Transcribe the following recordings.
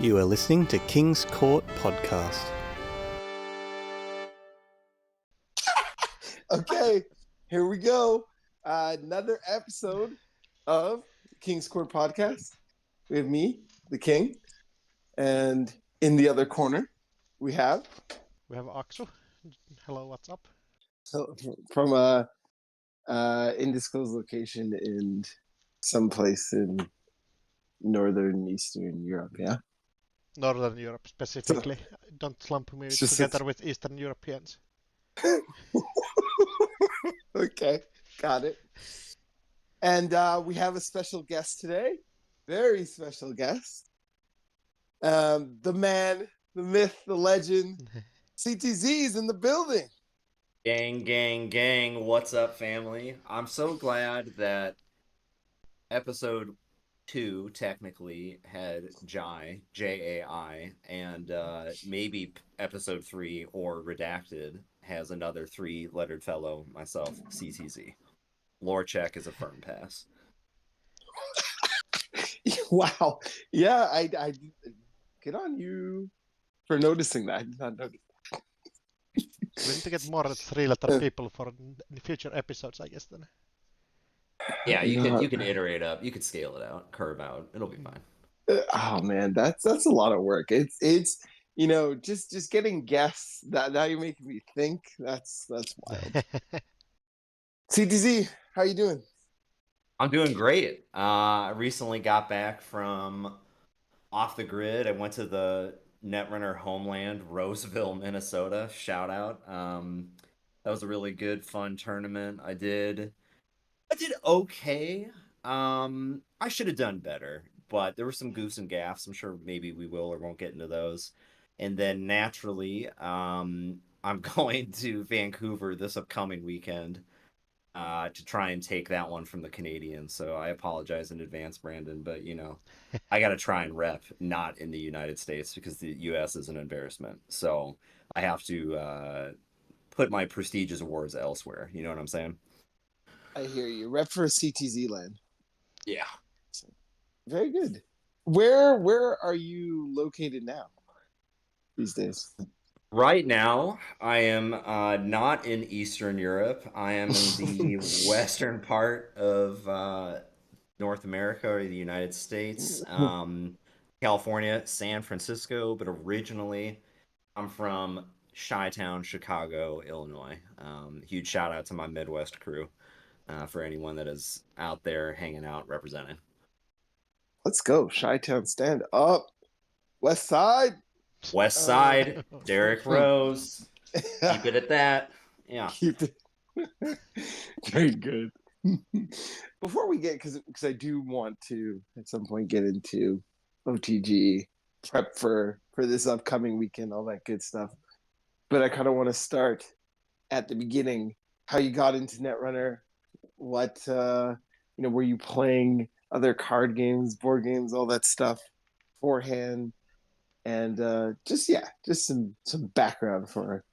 You are listening to King's Court Podcast. Okay, here we go. Another episode of King's Court Podcast. We have me, the King, and in the other corner, we have Aksu. Hello, what's up? from a undisclosed location in some place in northern Eastern Europe. Yeah, Northern Europe specifically. Don't lump me together with Eastern Europeans. Okay, got it. And we have a special guest today. Very special guest. The man, the myth, the legend, CTZ is in the building. Gang, gang, gang. What's up, family? I'm so glad that episode 2 technically had Jai, J-A-I, and maybe episode 3 or Redacted has another 3-lettered fellow, myself, CTZ. Lore check is a firm pass. Wow. Yeah, I get on you for noticing that. I did not notice. We need to get more 3-letter people for future episodes, I guess, then. Yeah, you can iterate up. You could scale it out, curve out. It'll be fine. Oh man, that's a lot of work. It's you know, just getting guests. That now you're making me think. That's wild. CTZ, how you doing? I'm doing great. I recently got back from off the grid. I went to the Netrunner homeland, Roseville, Minnesota. Shout out. That was a really good, fun tournament. I did okay. I should have done better, but there were some goofs and gaffes. I'm sure maybe we will or won't get into those. And then naturally, I'm going to Vancouver this upcoming weekend to try and take that one from the Canadians. So I apologize in advance, Brandon, but you know, I got to try and rep not in the United States because the U.S. is an embarrassment. So I have to put my prestigious awards elsewhere. You know what I'm saying? I hear you. Rep for CTZ land. Yeah. Very good. Where are you located now these days? Right now, I am not in Eastern Europe. I am in the western part of North America or the United States. California, San Francisco, but originally I'm from Chi-Town, Chicago, Illinois. Huge shout out to my Midwest crew for anyone that is out there hanging out representing. Let's go. Chi-Town, stand up. West Side. West Side, Derrick Rose. Keep it at that. Yeah. Keep it. Very good. Before we get, because I do want to at some point get into OTG, prep for this upcoming weekend, all that good stuff. But I kind of want to start at the beginning, how you got into Netrunner, what were you playing other card games, board games, all that stuff beforehand, and just some background for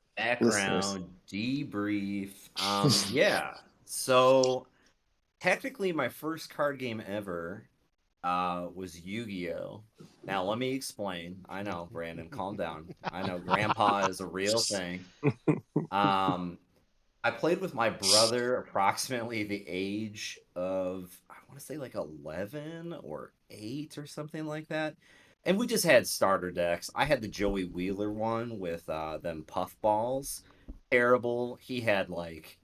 listeners. Debrief. Yeah. So technically my first card game ever was Yu-Gi-Oh! Now let me explain. I know, Brandon, calm down. I know Grandpa is a real thing. I played with my brother approximately the age of, I want to say like 11 or 8 or something like that. And we just had starter decks. I had the Joey Wheeler one with them puff balls. Terrible. He had like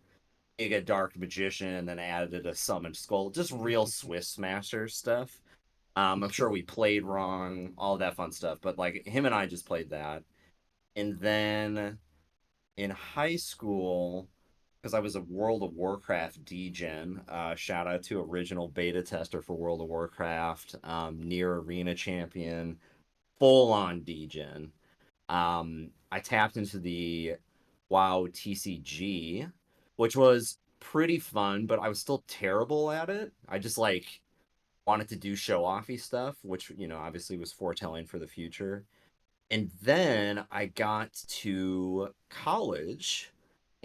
Giga Dark Magician and then added a Summoned Skull. Just real Swiss Smasher stuff. I'm sure we played wrong, all that fun stuff. But like him and I just played that. And then in high school, because I was a World of Warcraft D-Gen, shout out to original beta tester for World of Warcraft, near arena champion, full-on D-Gen. I tapped into the WoW TCG, which was pretty fun, but I was still terrible at it. I just like wanted to do show-offy stuff, which, you know, obviously was foretelling for the future. And then I got to college,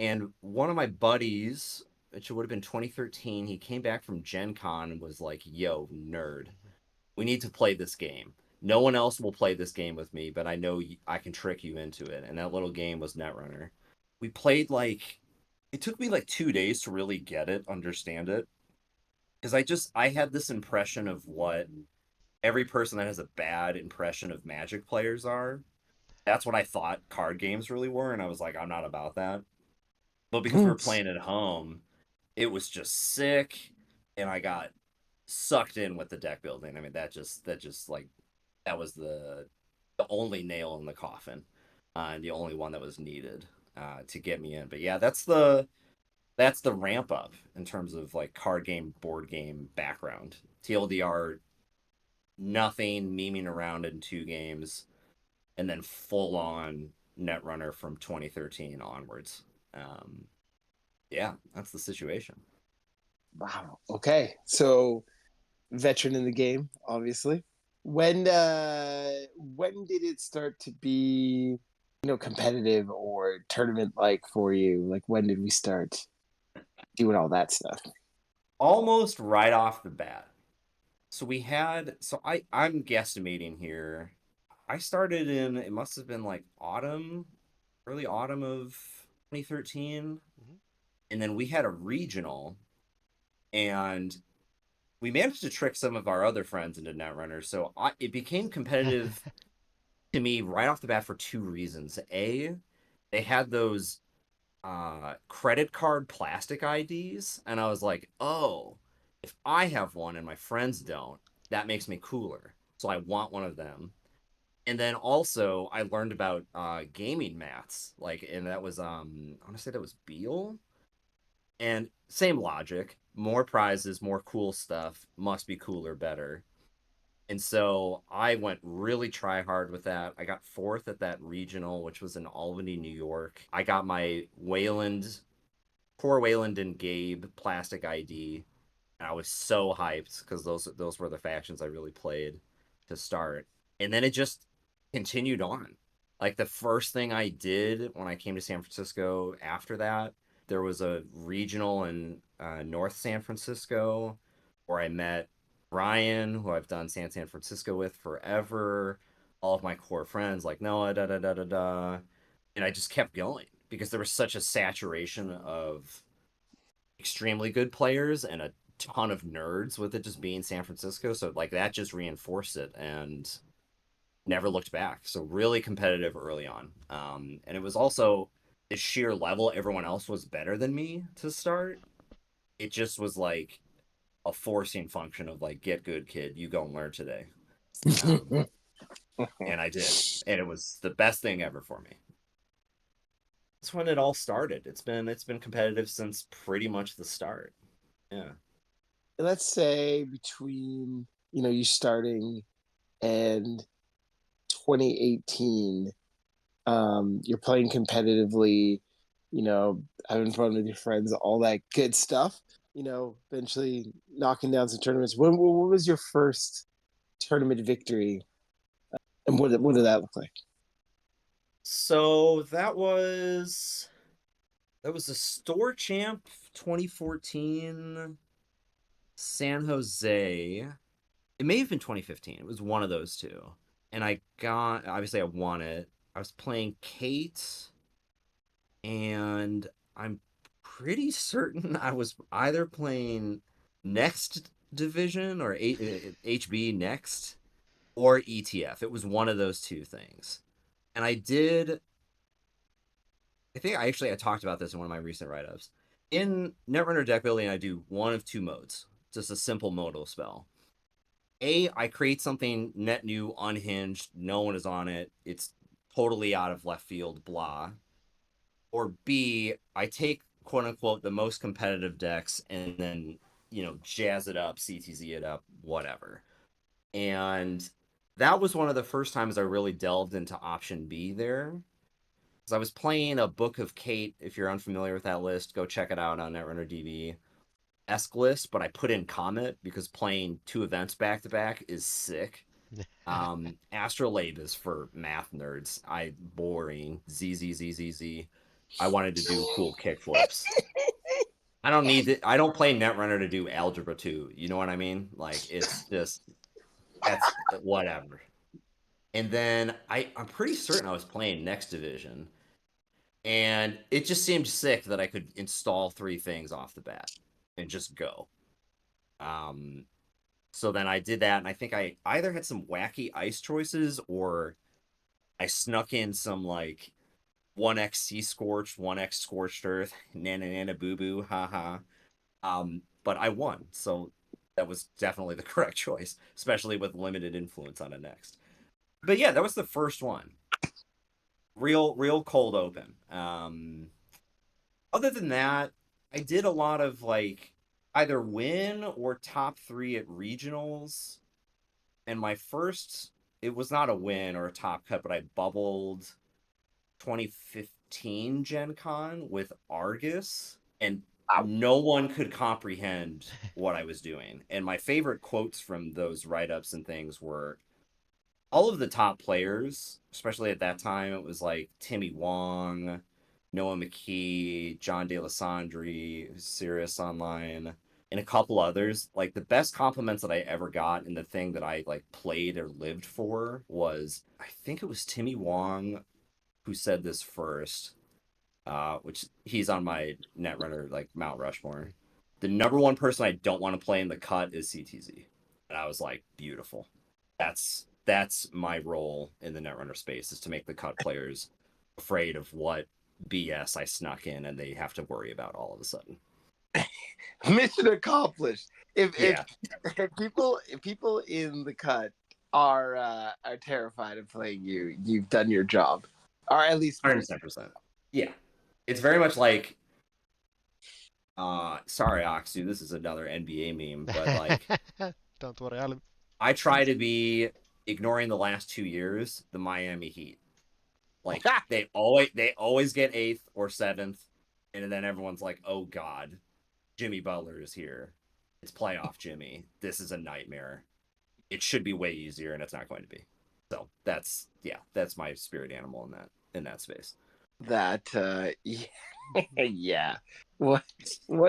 and one of my buddies, which would have been 2013, he came back from Gen Con and was like, yo, nerd, we need to play this game. no one else will play this game with me, but I know I can trick you into it. And that little game was Netrunner. We played like, it took me like 2 days to really get it, understand it. Because I had this impression of what every person that has a bad impression of Magic players are. That's what I thought card games really were. And I was like, I'm not about that. But because we were playing at home, it was just sick. And I got sucked in with the deck building. I mean, that was the only nail in the coffin, and the only one that was needed to get me in. But yeah, that's the ramp up in terms of like card game, board game background. TLDR, nothing, memeing around in 2 games, and then full on Netrunner from 2013 onwards. Yeah, that's the situation. Wow. Okay. So veteran in the game, obviously. When did it start to be, competitive or tournament like for you? Like when did we start doing all that stuff? Almost right off the bat. So I'm guesstimating here. I started in, it must have been like early autumn of 2013. And then we had a regional, and we managed to trick some of our other friends into Netrunner. So it became competitive to me right off the bat for 2 reasons. A, they had those credit card plastic IDs, and I was like, oh, if I have one and my friends don't, that makes me cooler. So I want one of them. And then also I learned about gaming mats, and that was I want to say that was Beal. And same logic, more prizes, more cool stuff, must be cooler, better. And so I went really try hard with that. I got 4th at that regional, which was in Albany, New York. I got my poor Wayland and Gabe plastic ID. And I was so hyped because those were the factions I really played to start. And then it just continued on. Like the first thing I did when I came to San Francisco after that, there was a regional in North San Francisco where I met Ryan, who I've done San Francisco with forever. All of my core friends like Noah, da da da da da. And I just kept going because there was such a saturation of extremely good players and a ton of nerds with it just being San Francisco. So like that just reinforced it and never looked back. So really competitive early on. And it was also the sheer level. Everyone else was better than me to start. It just was like a forcing function of like, get good, kid. You go and learn today. And I did. And it was the best thing ever for me. That's when it all started. It's been competitive since pretty much the start. Yeah. Let's say between, you starting and 2018, you're playing competitively, having fun with your friends, all that good stuff, eventually knocking down some tournaments. What was your first tournament victory? And what did that look like? So that was a store champ 2014 San Jose. It may have been 2015. It was one of those two. And obviously I won it. I was playing Kate, and I'm pretty certain I was either playing Next Division or HB Next or ETF. It was one of those 2 things. And I think I talked about this in one of my recent write-ups. In Netrunner deck building, I do one of 2 modes. Just a simple modal spell. A, I create something net new, unhinged, no one is on it, it's totally out of left field, blah. Or B, I take quote unquote the most competitive decks and then, jazz it up, CTZ it up, whatever. And that was one of the first times I really delved into option B there. Because I was playing a Book of Kate. If you're unfamiliar with that list, go check it out on Netrunner DB. List, but I put in Comet because playing 2 events back to back is sick. Astrolabe is for math nerds. Boring. ZZZZZ. I wanted to do cool kickflips. I don't need it. I don't play Netrunner to do Algebra 2. You know what I mean? Like, it's just, that's whatever. And then I'm pretty certain I was playing Next Division. And it just seemed sick that I could install 3 things off the bat and just go. So then I did that, and I think I either had some wacky ice choices or I snuck in some like 1x Sea Scorched, 1x Scorched Earth, Nana Nana Boo Boo, haha. But I won, so that was definitely the correct choice, especially with limited influence on a next. But yeah, that was the first one. Real cold open. Other than that, I did a lot of like either win or top 3 at regionals. And my first, it was not a win or a top cut, but I bubbled 2015 Gen Con with Argus, and no one could comprehend what I was doing. And my favorite quotes from those write-ups and things were all of the top players, especially at that time. It was like Timmy Wong, Noah McKee, John DeLassandri, who's Sirius Online, and a couple others. Like the best compliments that I ever got, and the thing that I like played or lived for was, I think it was Timmy Wong who said this first, which he's on my Netrunner like Mount Rushmore. The number one person I don't want to play in the cut is CTZ, and I was like, beautiful. That's my role in the Netrunner space, is to make the cut players afraid of what BS I snuck in, and they have to worry about all of a sudden. Mission accomplished. If Yeah. if people in the cut are terrified of playing you, you've done your job, or at least 110%. Yeah, it's very much like, sorry Oxu, this is another NBA meme, but like, Don't worry, I try to be, ignoring the last 2 years, the Miami Heat. Like they always get 8th or 7th, and then everyone's like, oh god, Jimmy Butler is here. It's playoff Jimmy. This is a nightmare. It should be way easier, and it's not going to be. So that's my spirit animal in that space. That yeah. What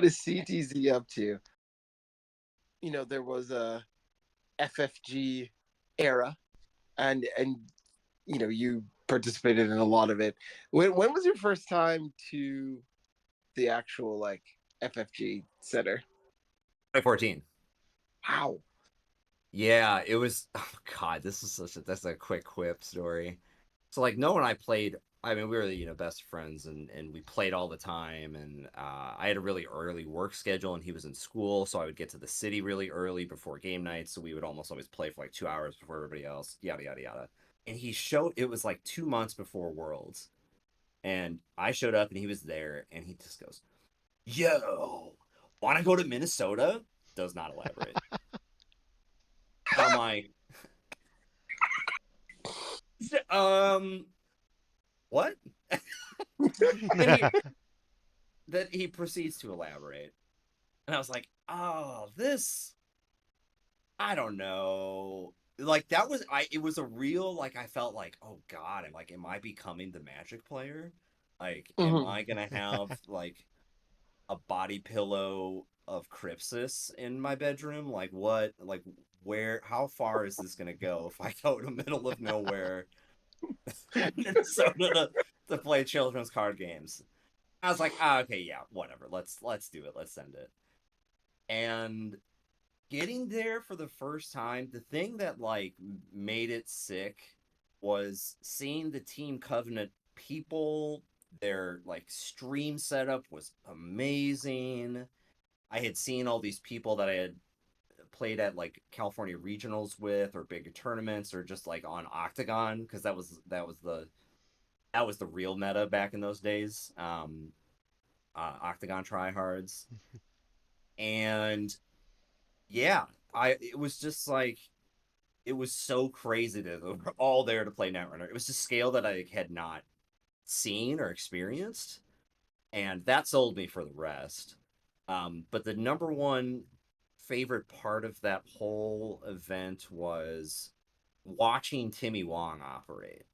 is CTZ up to? You know, there was a FFG era, and you know, you participated in a lot of it. When was your first time to the actual like FFG center? 2014. Wow. Yeah, it was. Oh god, that's a quick quip story. So like, Noah and I played. I mean, we were best friends, and we played all the time. And I had a really early work schedule, and he was in school, so I would get to the city really early before game nights. So we would almost always play for like 2 hours before everybody else. Yada yada yada. And he showed. It was like 2 months before Worlds, and I showed up, and he was there, and he just goes, "Yo, want to go to Minnesota?" Does not elaborate. I'm like, what? Then he proceeds to elaborate, and I was like, oh, this, I don't know. Like that was it was a real, like, I felt like, oh god, I'm like, am I becoming the Magic player? Like, am I gonna have like a body pillow of Crypsis in my bedroom? Like what? Like where? How far is this gonna go if I go to middle of nowhere, Minnesota, to play children's card games? I was like, okay, yeah, whatever. Let's do it. Let's send it. And getting there for the first time, the thing that like made it sick was seeing the Team Covenant people. Their like stream setup was amazing. I had seen all these people that I had played at like California regionals with, or big tournaments, or just like on Octagon, because that was the real meta back in those days. Octagon tryhards. And yeah, it was just like, it was so crazy that they were all there to play Netrunner. It was a scale that I had not seen or experienced, and that sold me for the rest. But the number one favorite part of that whole event was watching Timmy Wong operate.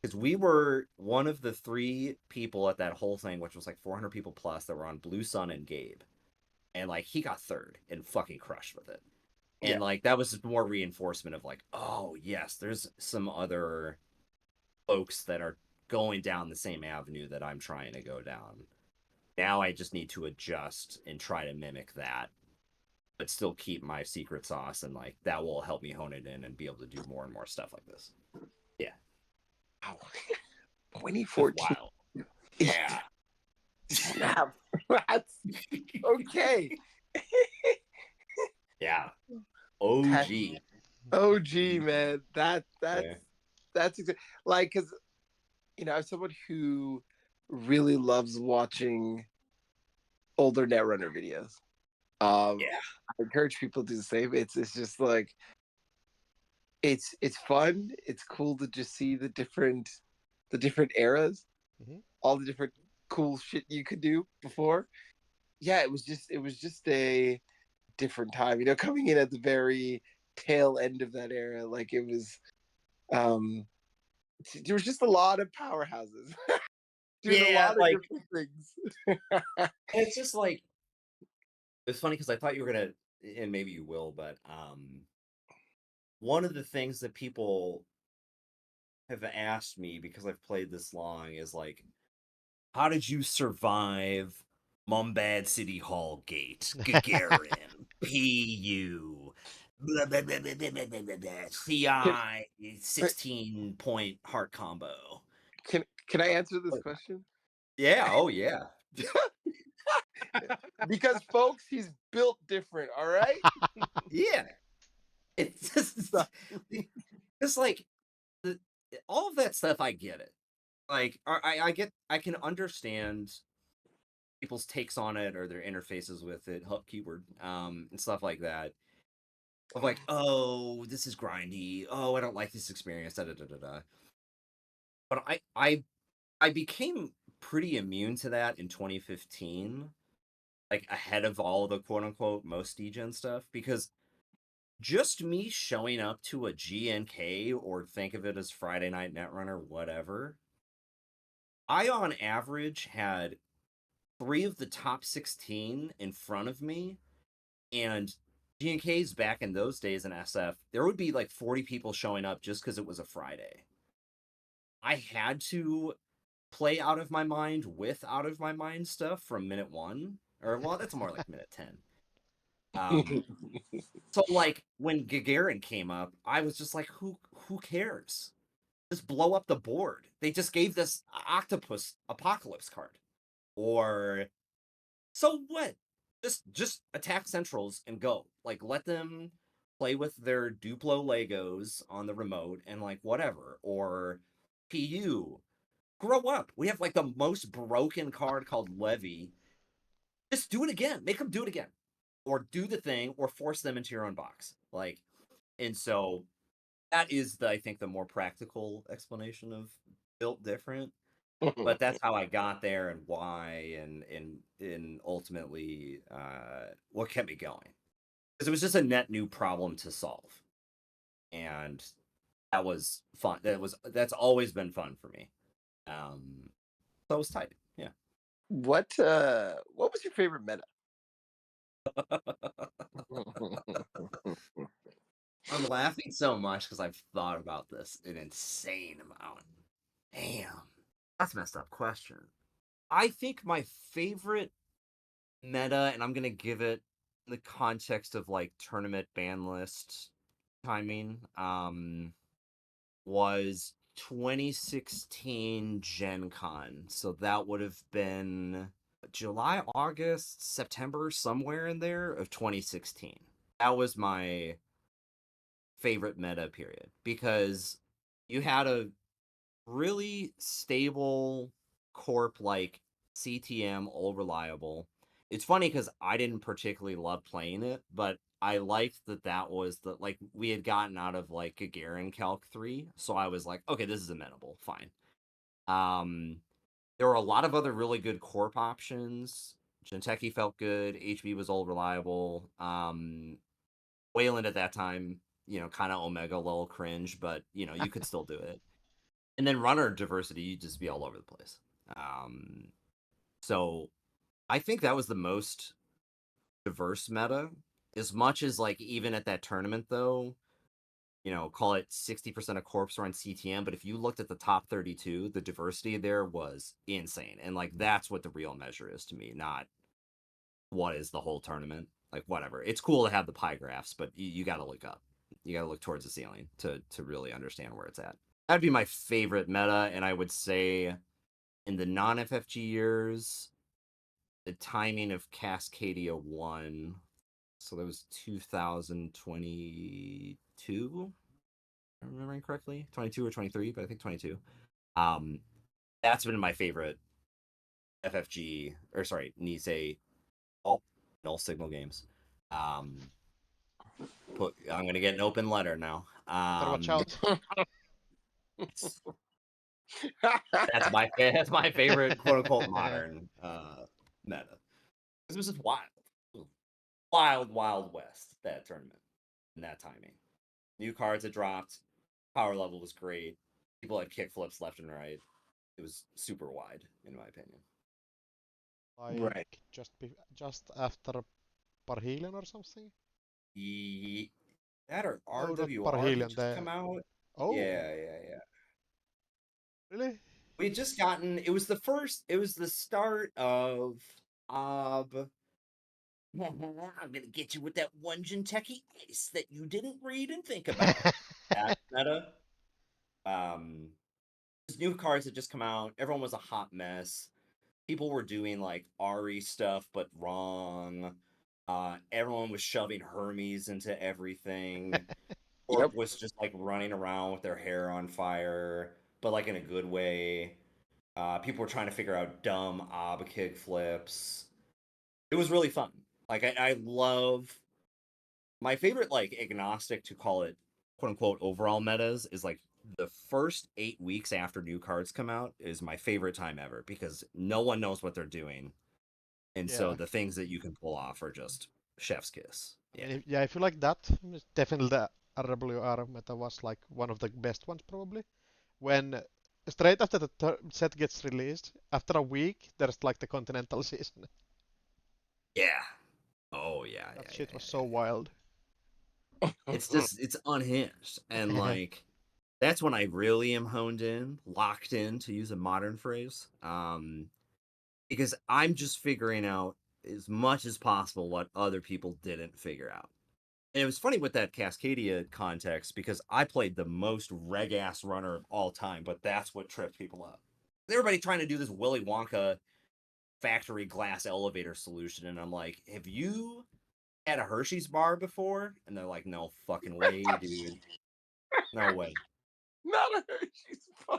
Because we were one of the 3 people at that whole thing, which was like 400 people plus, that were on Blue Sun and Gabe. And like, he got 3rd and fucking crushed with it. And like that was just more reinforcement of like, oh yes, there's some other folks that are going down the same avenue that I'm trying to go down. Now I just need to adjust and try to mimic that, but still keep my secret sauce, and like that will help me hone it in and be able to do more and more stuff like this. Yeah. Wow. 2014. Wow. Yeah. Snap. That's okay. Yeah. OG. OG, man. That's Yeah. like, because I'm someone who really loves watching older Netrunner videos. Yeah. I encourage people to do the same. It's just like it's fun. It's cool to just see the different eras, all the different cool shit you could do before. Yeah, it was just a different time. Coming in at the very tail end of that era, like it was. There was just a lot of powerhouses doing a lot of like different things. it's just like it's funny because I thought you were gonna, and maybe you will, but one of the things that people have asked me because I've played this long is like, how did you survive Mumbad City Hall Gate, Gagarin, PU, blah, blah, blah, blah, blah, blah, blah, blah, blah, CI, 16-point heart combo? Can I answer this question? Yeah, oh yeah. Because folks, he's built different. All right. Yeah. It's just, it's like all of that stuff. I get it. Like I can understand people's takes on it or their interfaces with it, keyword, and stuff like that. Of like, oh, this is grindy. Oh, I don't like this experience. Da da da da da. But I became pretty immune to that in 2015, like ahead of all the quote unquote most degen stuff, because just me showing up to a GNK, or think of it as Friday Night Netrunner, whatever, I on average had 3 of the top 16 in front of me, and GNKs back in those days in SF, there would be like 40 people showing up just because it was a Friday. I had to play out of my mind with out of my mind stuff from minute 1, or well, that's more like minute 10. So like when Gagarin came up, I was just like, who cares? Just blow up the board. They just gave this octopus apocalypse card. Or so what? Just attack centrals and go. Like let them play with their Duplo Legos on the remote and like whatever. Or PU, grow up. We have like the most broken card called Levy. Just do it again. Make them do it again. Or do the thing, or force them into your own box. Like, and so that is I think the more practical explanation of built different. But that's how I got there and why, and ultimately what kept me going, because it was just a net new problem to solve, and that was fun. That's always been fun for me. So it was tight. Yeah. What was your favorite meta? I'm laughing so much because I've thought about this an insane amount. Damn, that's a messed up question. I think my favorite meta, and I'm gonna give it the context of like tournament ban list timing, was 2016 Gen Con. So that would have been July, August, September, somewhere in there of 2016. That was my favorite meta period, because you had a really stable Corp like CTM, all reliable. It's funny because I didn't particularly love playing it, but I liked that was the, like, we had gotten out of like Gagarin Calc 3, so I was like, okay, this is amenable, fine. There were a lot of other really good Corp options. Jinteki felt good, HB was all reliable. Wayland at that time, kind of Omega little cringe, but you could still do it. And then runner diversity, you'd just be all over the place. So I think that was the most diverse meta. as much as like even at that tournament though, call it 60% of Corps were on CTM, but if you looked at the top 32, the diversity there was insane. And like that's what the real measure is to me, not what is the whole tournament. Like whatever. It's cool to have the pie graphs, but you got to look up. You got to look towards the ceiling to really understand where it's at. That'd be my favorite meta, and I would say in the non-FFG years, the timing of Cascadia 1, so that was 2022, if I'm remembering correctly, 22 or 23, but I think 22. That's been my favorite FFG, or sorry, Nisei null signal games. I'm gonna get an open letter now. Better watch out. That's my favorite quote unquote modern meta. This was just wild west, that tournament and that timing. New cards had dropped, power level was great. People had kick flips left and right. It was super wide, in my opinion. Like Right. just after Parhelion or something? That or Oh, not RWR Parhelion. had just come out. Oh, Yeah. really? We had just gotten. It was the start of I'm gonna get you with that one Jinteki ace that you didn't read and think about. That meta. These new cards had just come out. Everyone was a hot mess. People were doing like Ari stuff, but wrong. Everyone was shoving Hermes into everything. Corp was just like running around with their hair on fire, but like in a good way. People were trying to figure out dumb ob kick flips. It was really fun. Like I love my favorite like agnostic to call it quote unquote overall metas is like the first 8 weeks after new cards come out is my favorite time ever because no one knows what they're doing. And so Yeah. the things that you can pull off are just chef's kiss. I mean, I feel like that is definitely the RWR meta was like one of the best ones probably. When straight after the set gets released, after a week, there's like the Continental season. Yeah. Oh yeah. That Yeah, shit yeah, was yeah, so wild. it's unhinged. And like that's when I really am honed in, locked in to use a modern phrase. Because I'm just figuring out as much as possible what other people didn't figure out. And it was funny with that Cascadia context because I played the most reg ass runner of all time, but that's what tripped people up. Everybody trying to do this Willy Wonka factory glass elevator solution, and I'm like, have you had a Hershey's bar before? And they're like, no fucking way, dude. No way. Not a Hershey's bar.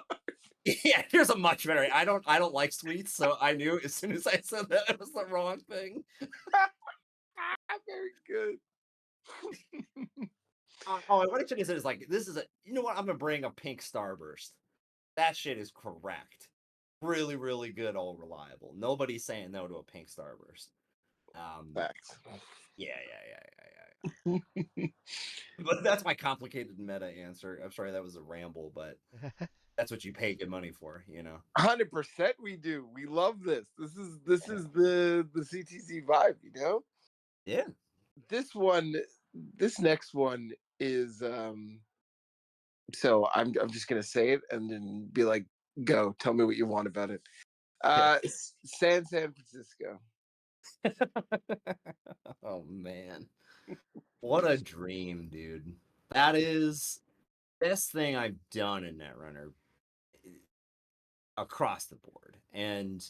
Yeah, here's a much better. I don't like sweets, so I knew as soon as I said that it was the wrong thing. Very good. What I should have said is like, this is you know what? I'm gonna bring a pink starburst. That shit is correct. Really, really good, all reliable. Nobody's saying no to a pink starburst. Facts. Yeah. But that's my complicated meta answer. I'm sorry that was a ramble, but that's what you pay good money for, 100% we do. We love this. This is the CTC vibe, Yeah. This next one is so I'm just gonna say it and then be like, go, tell me what you want about it. San Francisco. Oh man. What a dream, dude. That is best thing I've done in Netrunner across the board. And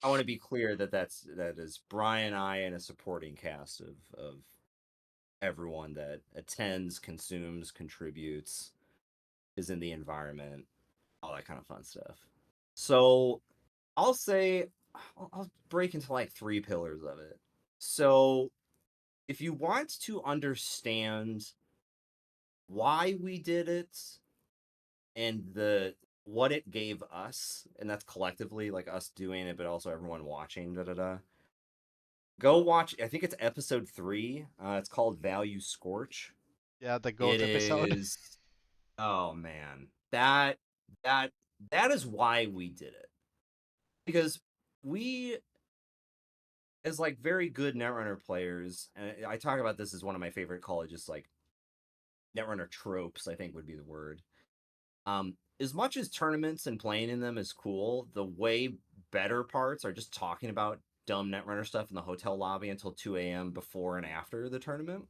I want to be clear that is Brian, I, and a supporting cast of everyone that attends, consumes, contributes, is in the environment, all that kind of fun stuff. So I'll say I'll break into like 3 pillars of it. So if you want to understand why we did it and what it gave us, and that's collectively like us doing it, but also everyone watching, go watch. I think it's episode 3. It's called Value Scorch. Yeah, the goat episode. Is oh man, that is why we did it, because we as like very good Netrunner players, and I talk about this as one of my favorite colleges, like Netrunner tropes, I think would be the word. As much as tournaments and playing in them is cool, the way better parts are just talking about dumb Netrunner stuff in the hotel lobby until 2 a.m. before and after the tournament.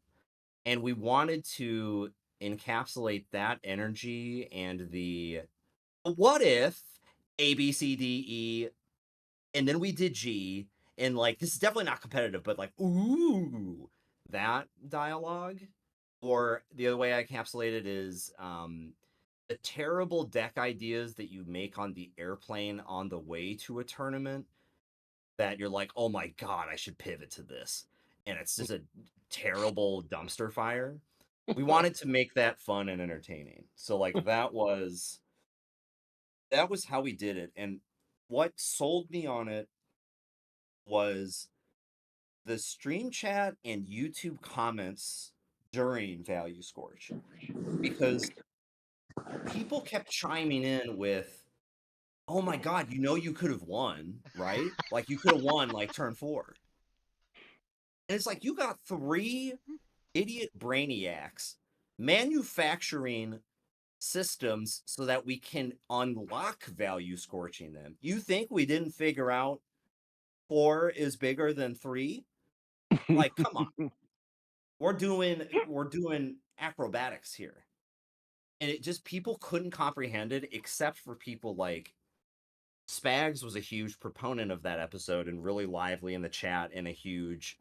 And we wanted to encapsulate that energy and the what if A, B, C, D, E, and then we did G, and like this is definitely not competitive, but like, ooh, that dialogue. Or the other way I encapsulate it is the terrible deck ideas that you make on the airplane on the way to a tournament that you're like, oh my god, I should pivot to this. And it's just a terrible dumpster fire. We wanted to make that fun and entertaining. So like that was how we did it. And what sold me on it was the stream chat and YouTube comments during Value Scorch. Because people kept chiming in with, oh my god, you could have won, right? Like you could have won like turn 4. And it's like you got 3 idiot brainiacs manufacturing systems so that we can unlock value scorching them. You think we didn't figure out 4 is bigger than 3? Like, come on. We're doing acrobatics here. And it just people couldn't comprehend it except for people like Spags was a huge proponent of that episode and really lively in the chat and a huge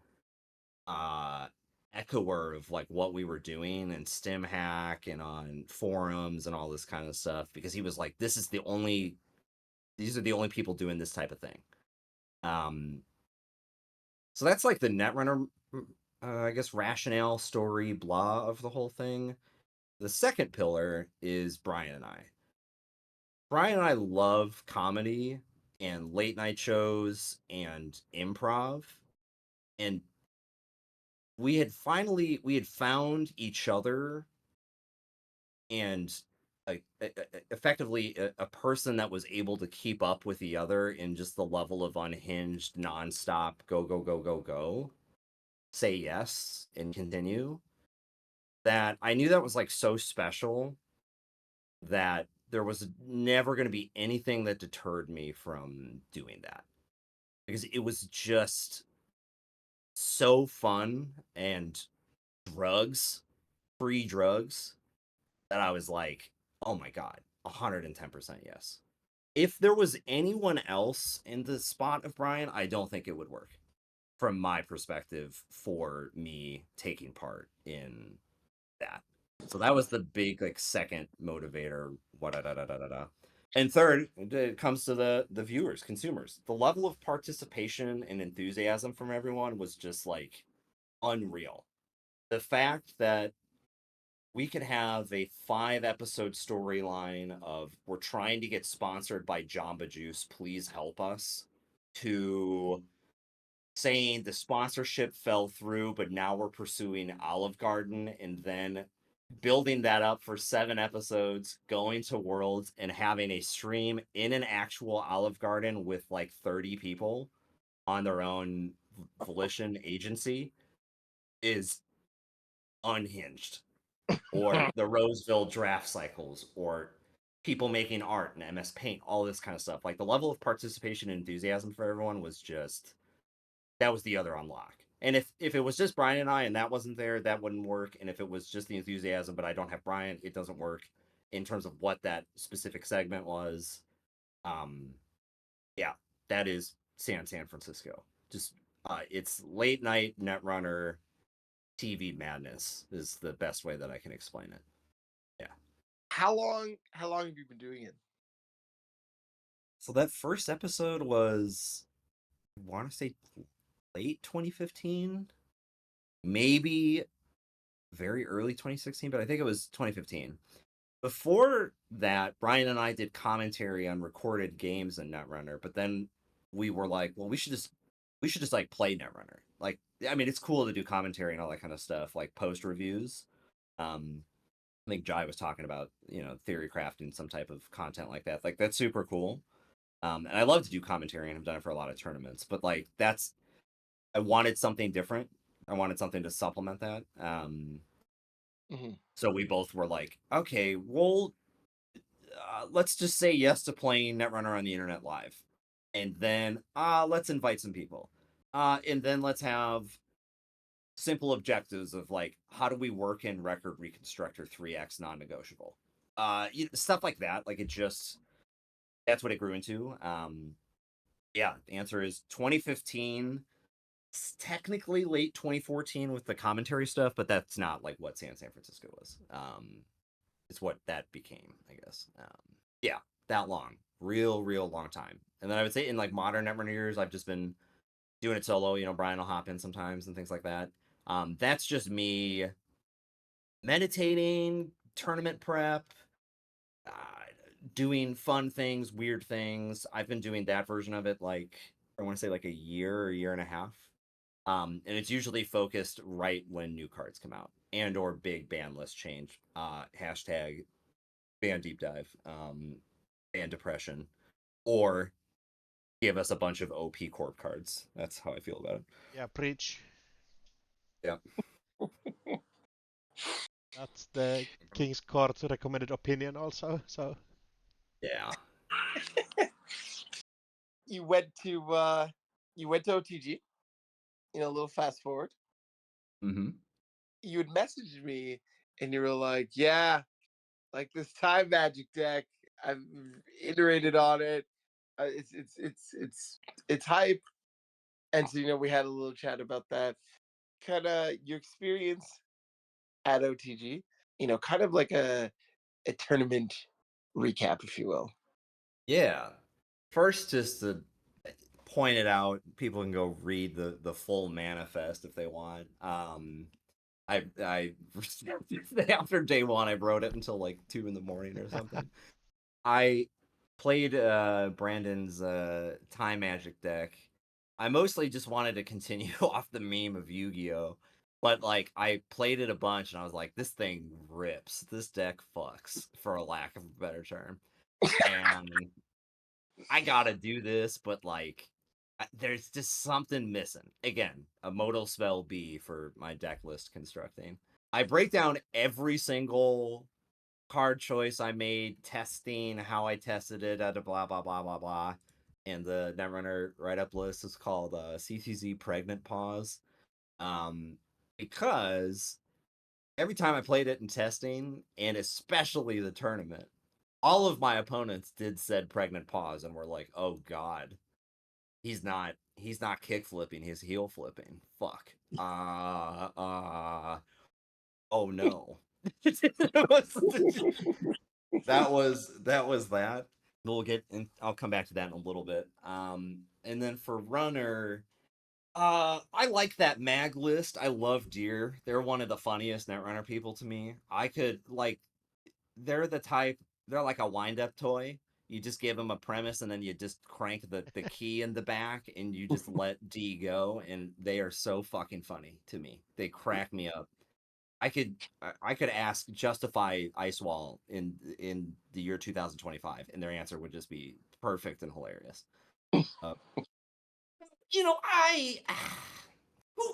echoer of like what we were doing and StimHack and on forums and all this kind of stuff, because he was like, these are the only people doing this type of thing. So that's like the Netrunner I guess rationale, story, blah of the whole thing. The second pillar is Brian and I. Brian and I love comedy and late night shows and improv, and we had found each other and effectively a person that was able to keep up with the other in just the level of unhinged, nonstop, go, say yes and continue, that I knew that was like so special that there was never going to be anything that deterred me from doing that, because it was just so fun and free drugs, that I was like, oh my god, 110% yes. If there was anyone else in the spot of Brian, I don't think it would work from my perspective for me taking part in that. So that was the big like second motivator. And third, it comes to the viewers, consumers. The level of participation and enthusiasm from everyone was just like unreal. The fact that we could have a 5-episode storyline of we're trying to get sponsored by Jamba Juice, please help us, to saying the sponsorship fell through, but now we're pursuing Olive Garden, and then building that up for 7 episodes, going to Worlds and having a stream in an actual Olive Garden with like 30 people on their own volition agency is unhinged. Or the Roseville draft cycles, or people making art and MS Paint, all this kind of stuff. Like the level of participation and enthusiasm for everyone was just, that was the other unlock. And if it was just Brian and I and that wasn't there, that wouldn't work. And if it was just the enthusiasm, but I don't have Brian, it doesn't work in terms of what that specific segment was. Yeah, that is San Francisco. Just it's late night Netrunner TV madness is the best way that I can explain it. Yeah. How long have you been doing it? So that first episode was, I want to say late 2015, maybe very early 2016, but I think it was 2015. Before that, Brian and I did commentary on recorded games in Netrunner, but then we were like, well, we should just like play Netrunner. Like, I mean, it's cool to do commentary and all that kind of stuff, like post reviews. I think Jai was talking about, theory crafting, some type of content like that. Like, that's super cool. And I love to do commentary and I've done it for a lot of tournaments, but like, that's I wanted something different. I wanted something to supplement that. So we both were like, okay, well, let's just say yes to playing Netrunner on the internet live. And then let's invite some people. And then let's have simple objectives of like, how do we work in Record Reconstructor 3x non-negotiable? Stuff like that. Like, it just, that's what it grew into. Yeah, the answer is 2015. It's technically late 2014 with the commentary stuff, but that's not like what San Francisco was. It's what that became, I guess. Yeah, that long. Real long time. And then I would say in like modern Netrunner years, I've just been doing it solo. You know, Brian will hop in sometimes and things like that. That's just me meditating, tournament prep, doing fun things, weird things. I've been doing that version of it like, I want to say like a year or a year and a half. And it's usually focused right when new cards come out and or big ban list change. Hashtag ban deep dive, ban depression, or give us a bunch of OP Corp cards. That's how I feel about it. Yeah, preach. Yeah. That's the King's Court recommended opinion also. So Yeah. You went to OTG. A little fast forward. Mm-hmm. You had messaged me and you were like, yeah, like this time magic deck, I've iterated on it. It's hype. And so, we had a little chat about that. Kind of your experience at OTG, kind of like a tournament recap, if you will. Yeah. First, just to point it out, people can go read the full manifest if they want. I after day one, I wrote it until like 2 a.m. or something. I played Brandon's time magic deck. I mostly just wanted to continue off the meme of Yu-Gi-Oh! But like I played it a bunch and I was like, this thing rips. This deck fucks, for a lack of a better term. And I gotta do this, but like there's just something missing. Again, a modal spell B for my deck list constructing. I break down every single card choice I made, testing how I tested it at a blah blah blah blah blah. And the Netrunner write-up list is called CCZ Pregnant Pause. Because every time I played it in testing, and especially the tournament, all of my opponents did said pregnant pause and were like, oh god, he's not kick flipping, he's heel flipping. Fuck. Oh no. that was that. We'll get in, I'll come back to that in a little bit. And then for runner, I like that mag list. I love Deer. They're one of the funniest Netrunner people to me. I could like, they're the type, they're like a wind-up toy. You just give them a premise and then you just crank the key in the back and you just let D go, and they are so fucking funny to me. They crack me up. I could justify Ice Wall in the year 2025, and their answer would just be perfect and hilarious. Who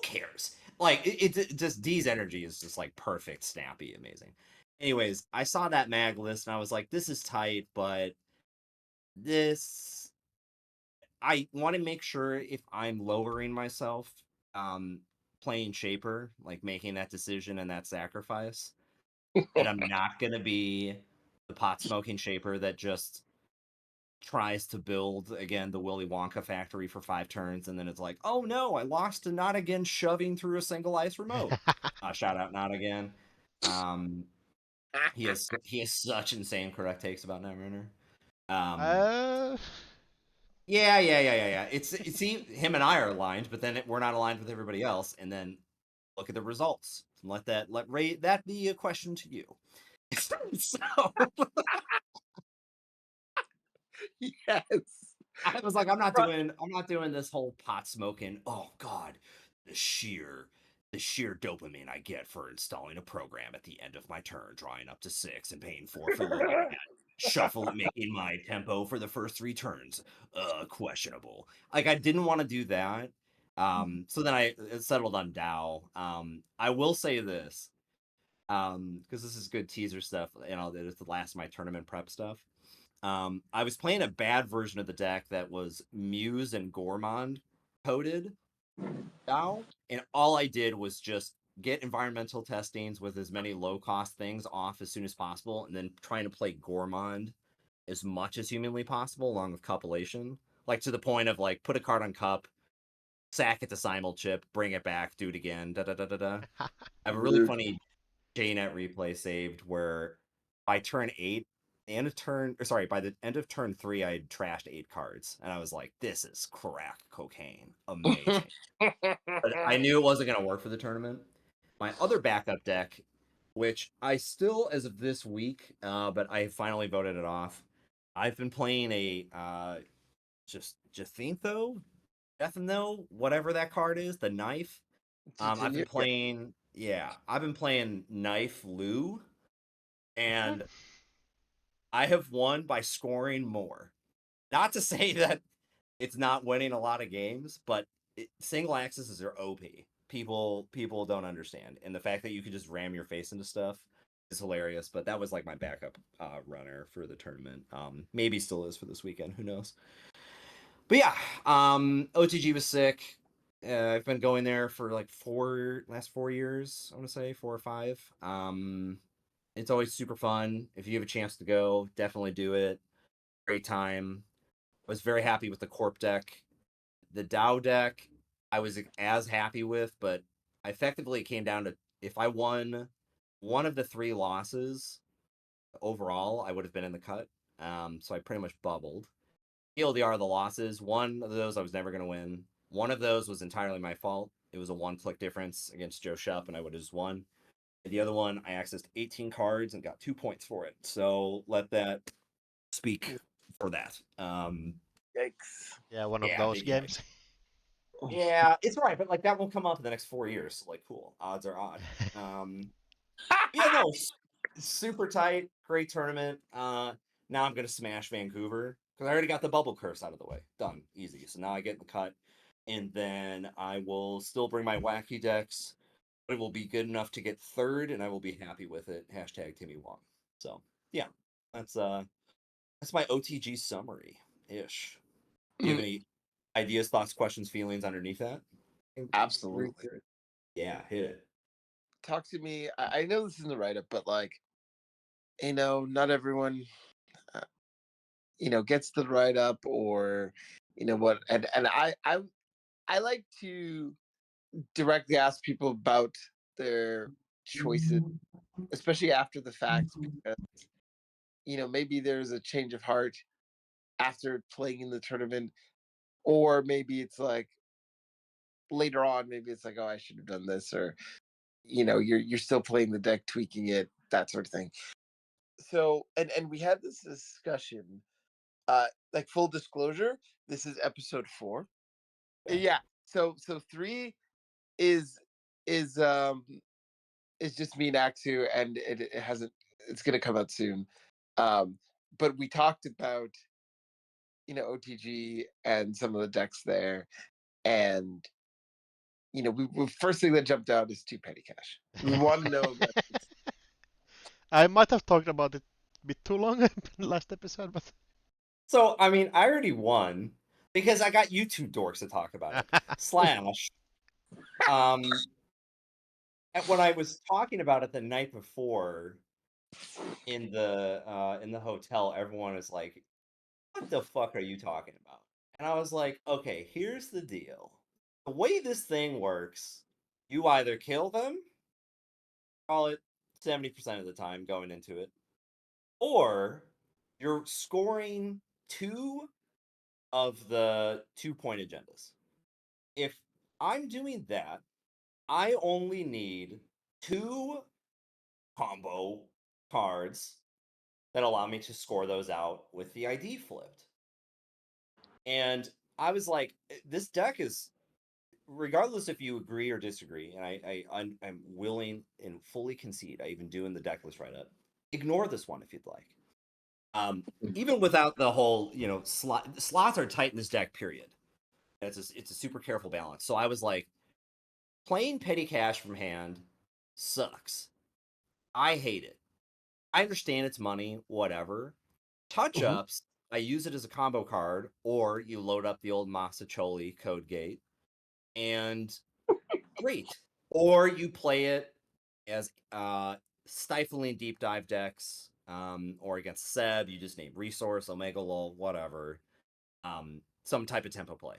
cares? Like it just, D's energy is just like perfect, snappy, amazing. Anyways, I saw that mag list and I was like, this is tight, but this, I want to make sure if I'm lowering myself, playing Shaper, like making that decision and that sacrifice, that I'm not gonna be the pot smoking Shaper that just tries to build again the Willy Wonka factory for 5 turns and then it's like, oh no, I lost to Not Again shoving through a single ice remote. Shout out Not Again. He has such insane correct takes about Netrunner. Yeah. It's him and I are aligned, but then we're not aligned with everybody else. And then look at the results. Let that be a question to you. So yes. I was like, I'm not doing this whole pot smoking. Oh God, the sheer dopamine I get for installing a program at the end of my turn, drawing up to 6 and paying 4 for looking at it. Shuffle, making my tempo for the first 3 turns questionable. Like, I didn't want to do that. So then I settled on Dow. I will say this, because this is good teaser stuff. It's the last of my tournament prep stuff. I was playing a bad version of the deck that was Muse and Gourmand coded Dow, and all I did was just get environmental testings with as many low cost things off as soon as possible, and then trying to play Gourmand as much as humanly possible, along with Cupulation, like to the point of like put a card on Cup, sack it to Simul Chip, bring it back, do it again, da da da da da. I have a really funny JNet replay saved where by turn 8, by the end of turn 3, I had trashed 8 cards, and I was like, "This is crack cocaine, amazing." But I knew it wasn't going to work for the tournament. My other backup deck, which I still, as of this week, but I finally voted it off. I've been playing a just Jacintho, whatever that card is, the knife. I've been playing, I've been playing Knife Lou, and I have won by scoring more. Not to say that it's not winning a lot of games, but single axes are OP. People don't understand, and the fact that you can just ram your face into stuff is hilarious. But that was like my backup runner for the tournament. Maybe still is for this weekend. Who knows? But yeah, OTG was sick. I've been going there for like last 4 years. I want to say 4 or 5. It's always super fun. If you have a chance to go, definitely do it. Great time. I was very happy with the Corp deck. The Dow deck, I was as happy with, but effectively it came down to if I won one of the 3 losses overall, I would have been in the cut. So I pretty much bubbled. TLDR the losses. One of those I was never going to win. One of those was entirely my fault. It was a 1-click difference against Joe Shupp, and I would have just won. And the other one, I accessed 18 cards and got 2 points for it. So let that speak for that. Yikes. Yeah, one of those games. Yeah, it's all right, but like that won't come up in the next 4 years. So, like, cool. Odds are odd. Yeah, no, super tight, great tournament. Now I'm gonna smash Vancouver because I already got the bubble curse out of the way. Done, easy. So now I get the cut, and then I will still bring my wacky decks. But it will be good enough to get 3rd, and I will be happy with it. Hashtag Timmy Wong. So yeah, that's my OTG summary ish. Do you have any ideas, thoughts, questions, feelings underneath that? Absolutely. Yeah, hit it. Talk to me. I know this isn't the write up, but like, not everyone, gets the write up, or what. And I like to directly ask people about their choices, especially after the fact, because maybe there's a change of heart after playing in the tournament, or maybe it's like later on, maybe it's like, oh, I should have done this, or you're still playing the deck, tweaking it, that sort of thing. So, and we had this discussion, like, full disclosure, this is episode 4. Yeah. So 3 is is um is just me and Axu, and it hasn't, it's gonna come out soon. But we talked about OTG and some of the decks there, and we first thing that jumped out is 2 petty cash. We want to know about it. I might have talked about it a bit too long in the last episode, but So, I mean, I already won because I got you 2 dorks to talk about it. Slash, when I was talking about it the night before in the hotel, everyone was like, "What the fuck are you talking about?" And I was like, "Okay, here's the deal. The way this thing works, you either kill them, call it 70% of the time going into it, or you're scoring 2 of the 2-point agendas. If I'm doing that, I only need 2 combo cards that allow me to score those out with the ID flipped." And I was like, this deck is, regardless if you agree or disagree, and I'm willing and fully concede, I even do in the deck list write up, ignore this one if you'd like. Even without the whole, slots are tight in this deck, period. It's a super careful balance. So I was like, playing petty cash from hand sucks. I hate it. I understand it's money, whatever. Touch ups, I use it as a combo card, or you load up the old Masacholi code gate, and great. Or you play it as stifling deep dive decks, or against Seb, you just name resource, Omega Lol, whatever. Some type of tempo play.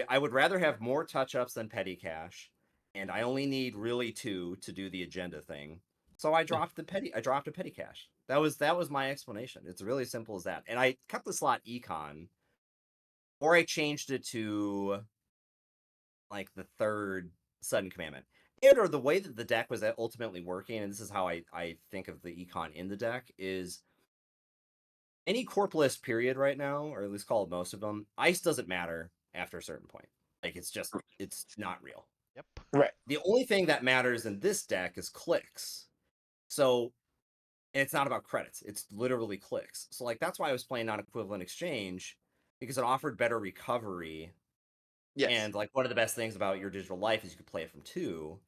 I would rather have more touch ups than petty cash, and I only need really 2 to do the agenda thing. So I dropped a petty cash. That was my explanation. It's really simple as that. And I cut the slot econ, or I changed it to like the 3rd sudden commandment. Or the way that the deck was ultimately working, and this is how I think of the econ in the deck, is any corp list period right now, or at least call it most of them, ice doesn't matter after a certain point. Like it's not real. Yep. Right. The only thing that matters in this deck is clicks. So, and it's not about credits. It's literally clicks. So like that's why I was playing non-equivalent exchange, because it offered better recovery. Yes. And like one of the best things about your digital life is you could play it from 2.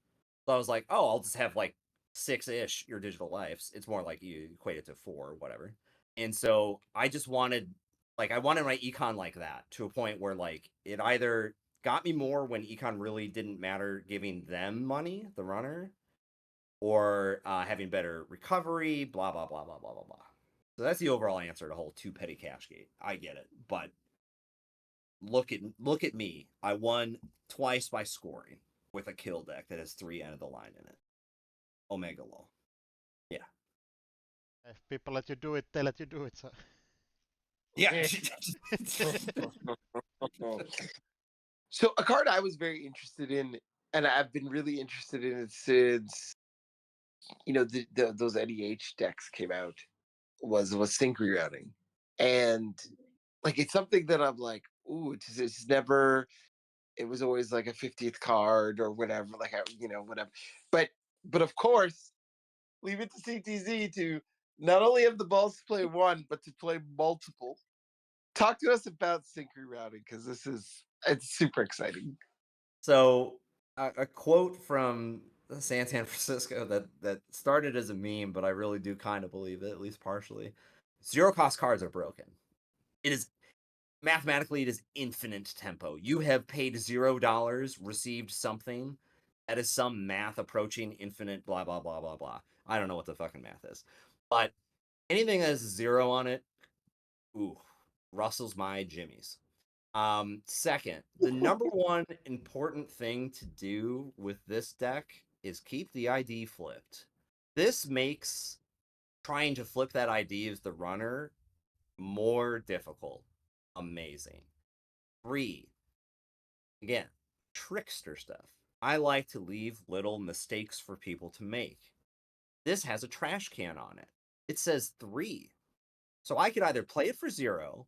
So I was like, oh, I'll just have like 6-ish your digital lives. It's more like you equate it to 4 or whatever. And so I just wanted my econ like that, to a point where like it either got me more when econ really didn't matter giving them money, the runner, or having better recovery, blah, blah, blah, blah, blah, blah, blah. So that's the overall answer to the whole 2 petty cash gate. I get it. But look at me. I won twice by scoring with a kill deck that has 3 end of the line in it. Omega Lol. Yeah. If people let you do it, they let you do it. So. Yeah. So a card I was very interested in, and I've been really interested in it since those NEH decks came out, was sync rerouting, and like it's something that I'm like, ooh, it's never. It was always like a 50th card or whatever, like whatever. But of course, leave it to CTZ to not only have the balls to play one, but to play multiple. Talk to us about sync rerouting, because it's super exciting. So a quote from San Francisco that started as a meme, but I really do kind of believe it, at least partially. 0 cost cards are broken. It is mathematically, it is infinite tempo. You have paid $0, received something. That is some math approaching infinite blah blah blah blah blah. I don't know what the fucking math is. But anything that has 0 on it, ooh, rustles my jimmies. Second, the number one important thing to do with this deck is keep the ID flipped. This makes trying to flip that ID as the runner more difficult. Amazing. 3, again, trickster stuff. I like to leave little mistakes for people to make. This has a trash can on it. It says 3. So I could either play it for 0,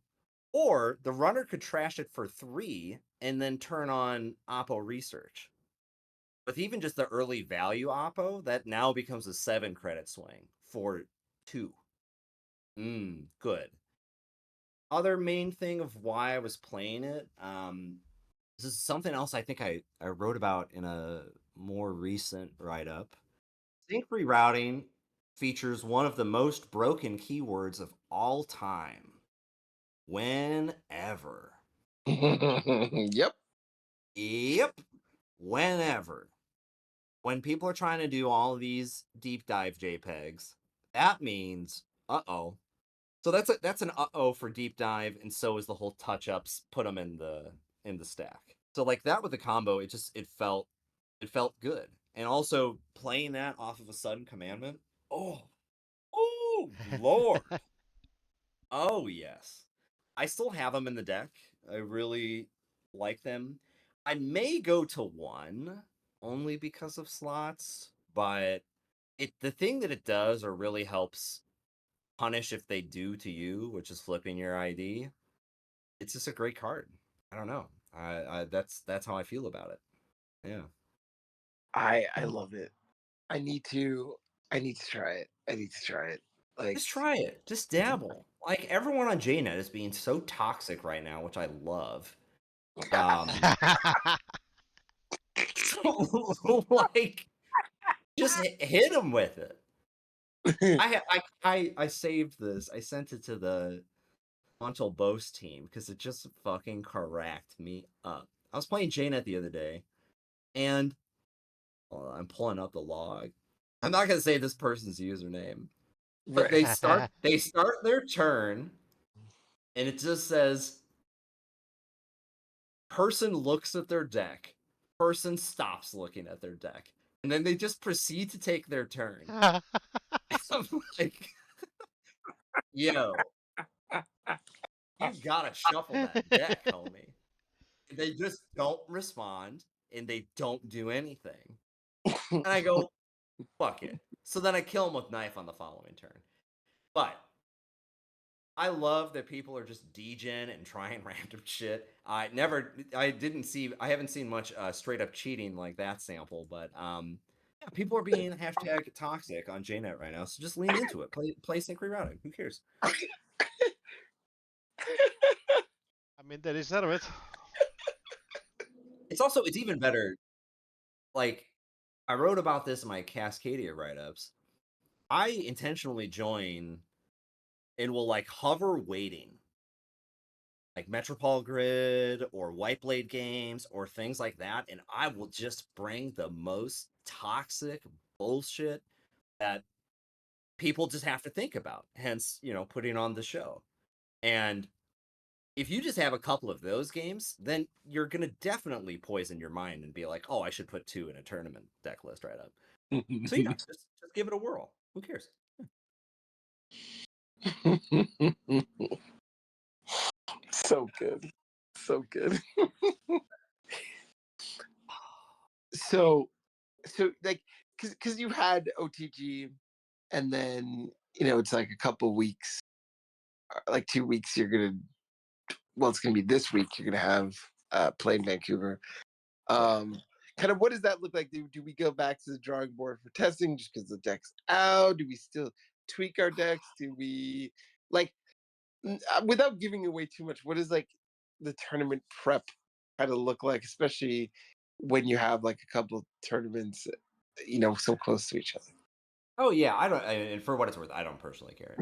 or the runner could trash it for 3 and then turn on Oppo research. With even just the early value Oppo, that now becomes a 7 credit swing for 2. Good. Other main thing of why I was playing it, this is something else I think I wrote about in a more recent write-up. Sync rerouting features one of the most broken keywords of all time. Whenever. Yep. Whenever. When people are trying to do all these deep dive JPEGs, that means uh-oh. So that's an uh-oh for deep dive, and so is the whole touch-ups, put them in the stack. So like that with the combo, it felt good. And also playing that off of a sudden commandment. Oh Lord. Oh yes. I still have them in the deck. I really like them. I may go to 1 only because of slots, but the thing that it does or really helps punish if they do to you, which is flipping your ID. It's just a great card. I don't know. That's how I feel about it. Yeah. I love it. I need to try it. Like, Just try it. Just dabble. Like everyone on JNet is being so toxic right now, which I love. Um, so, like, just hit him with it. I saved this. I sent it to the Montel Bose team because it just fucking cracked me up. I was playing JNet the other day, and I'm pulling up the log. I'm not gonna say this person's username, but they start their turn, and it just says person looks at their deck, person stops looking at their deck, and then they just proceed to take their turn. I'm like, yo, you gotta shuffle that deck, homie. They just don't respond and they don't do anything. And I go, fuck it. So then I kill him with knife on the following turn. But I love that people are just degen and trying random shit. I haven't seen much straight up cheating like that sample, but yeah, people are being hashtag toxic on JNet right now. So just lean into it. Play sync rerouting. Who cares? I mean, they deserve it. It's even better. Like, I wrote about this in my Cascadia write-ups. I intentionally join and will like hover waiting, like Metropole Grid or White Blade games or things like that, and I will just bring the most toxic bullshit that people just have to think about. Hence, putting on the show. And if you just have a couple of those games, then you're gonna definitely poison your mind and be like, "Oh, I should put 2 in a tournament deck list right up." So yeah, just give it a whirl. Who cares? So good. So good. so like because you had OTG and then it's like a couple weeks, like 2 weeks it's gonna be this week you're gonna have play in Vancouver. Kind of what does that look like? Do we go back to the drawing board for testing just because the deck's out? Do we still tweak our decks? Do we like without giving away too much, what is like the tournament prep kind of look like, especially when you have like a couple tournaments, so close to each other? Oh yeah, and for what it's worth, I don't personally care.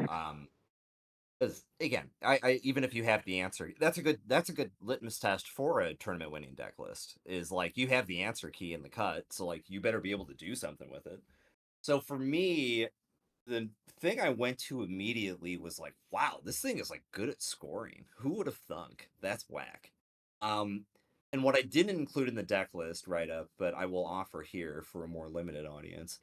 Because again, I even if you have the answer, that's a good litmus test for a tournament winning deck list. Is like you have the answer key in the cut, so like you better be able to do something with it. So for me, the thing I went to immediately was like, wow, this thing is like good at scoring. Who would have thunk? That's whack. And what I didn't include in the deck list right up, but I will offer here for a more limited audience.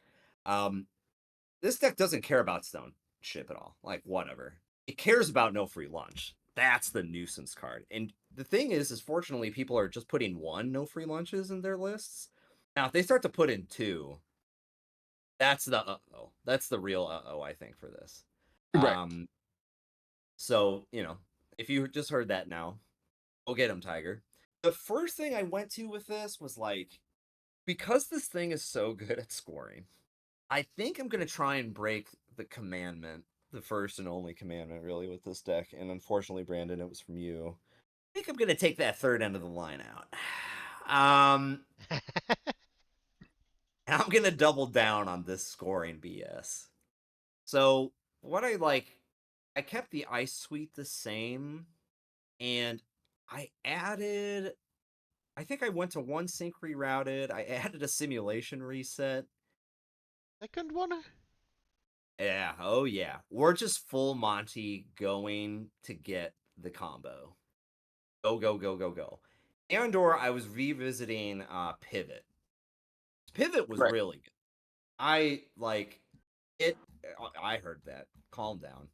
This deck doesn't care about stone ship at all. Like whatever. It cares about no free lunch. That's the nuisance card. And the thing is fortunately people are just putting 1 no free lunches in their lists. Now if they start to put in 2, that's the uh-oh. That's the real uh-oh, I think, for this. Right. So, if you just heard that now, go get him, Tiger. The first thing I went to with this was like, because this thing is so good at scoring, I think I'm going to try and break the commandment, the first and only commandment, really, with this deck. And unfortunately, Brandon, it was from you. I think I'm going to take that third end of the line out. And I'm going to double down on this scoring BS. So, what I kept the ice suite the same, and I think I went to 1 sync rerouted. I added a simulation reset. Second one? Yeah, oh yeah. We're just full Monty going to get the combo. Go, go, go, go, go. And/or I was revisiting Pivot. Pivot was Right. really good. I heard that. Calm down.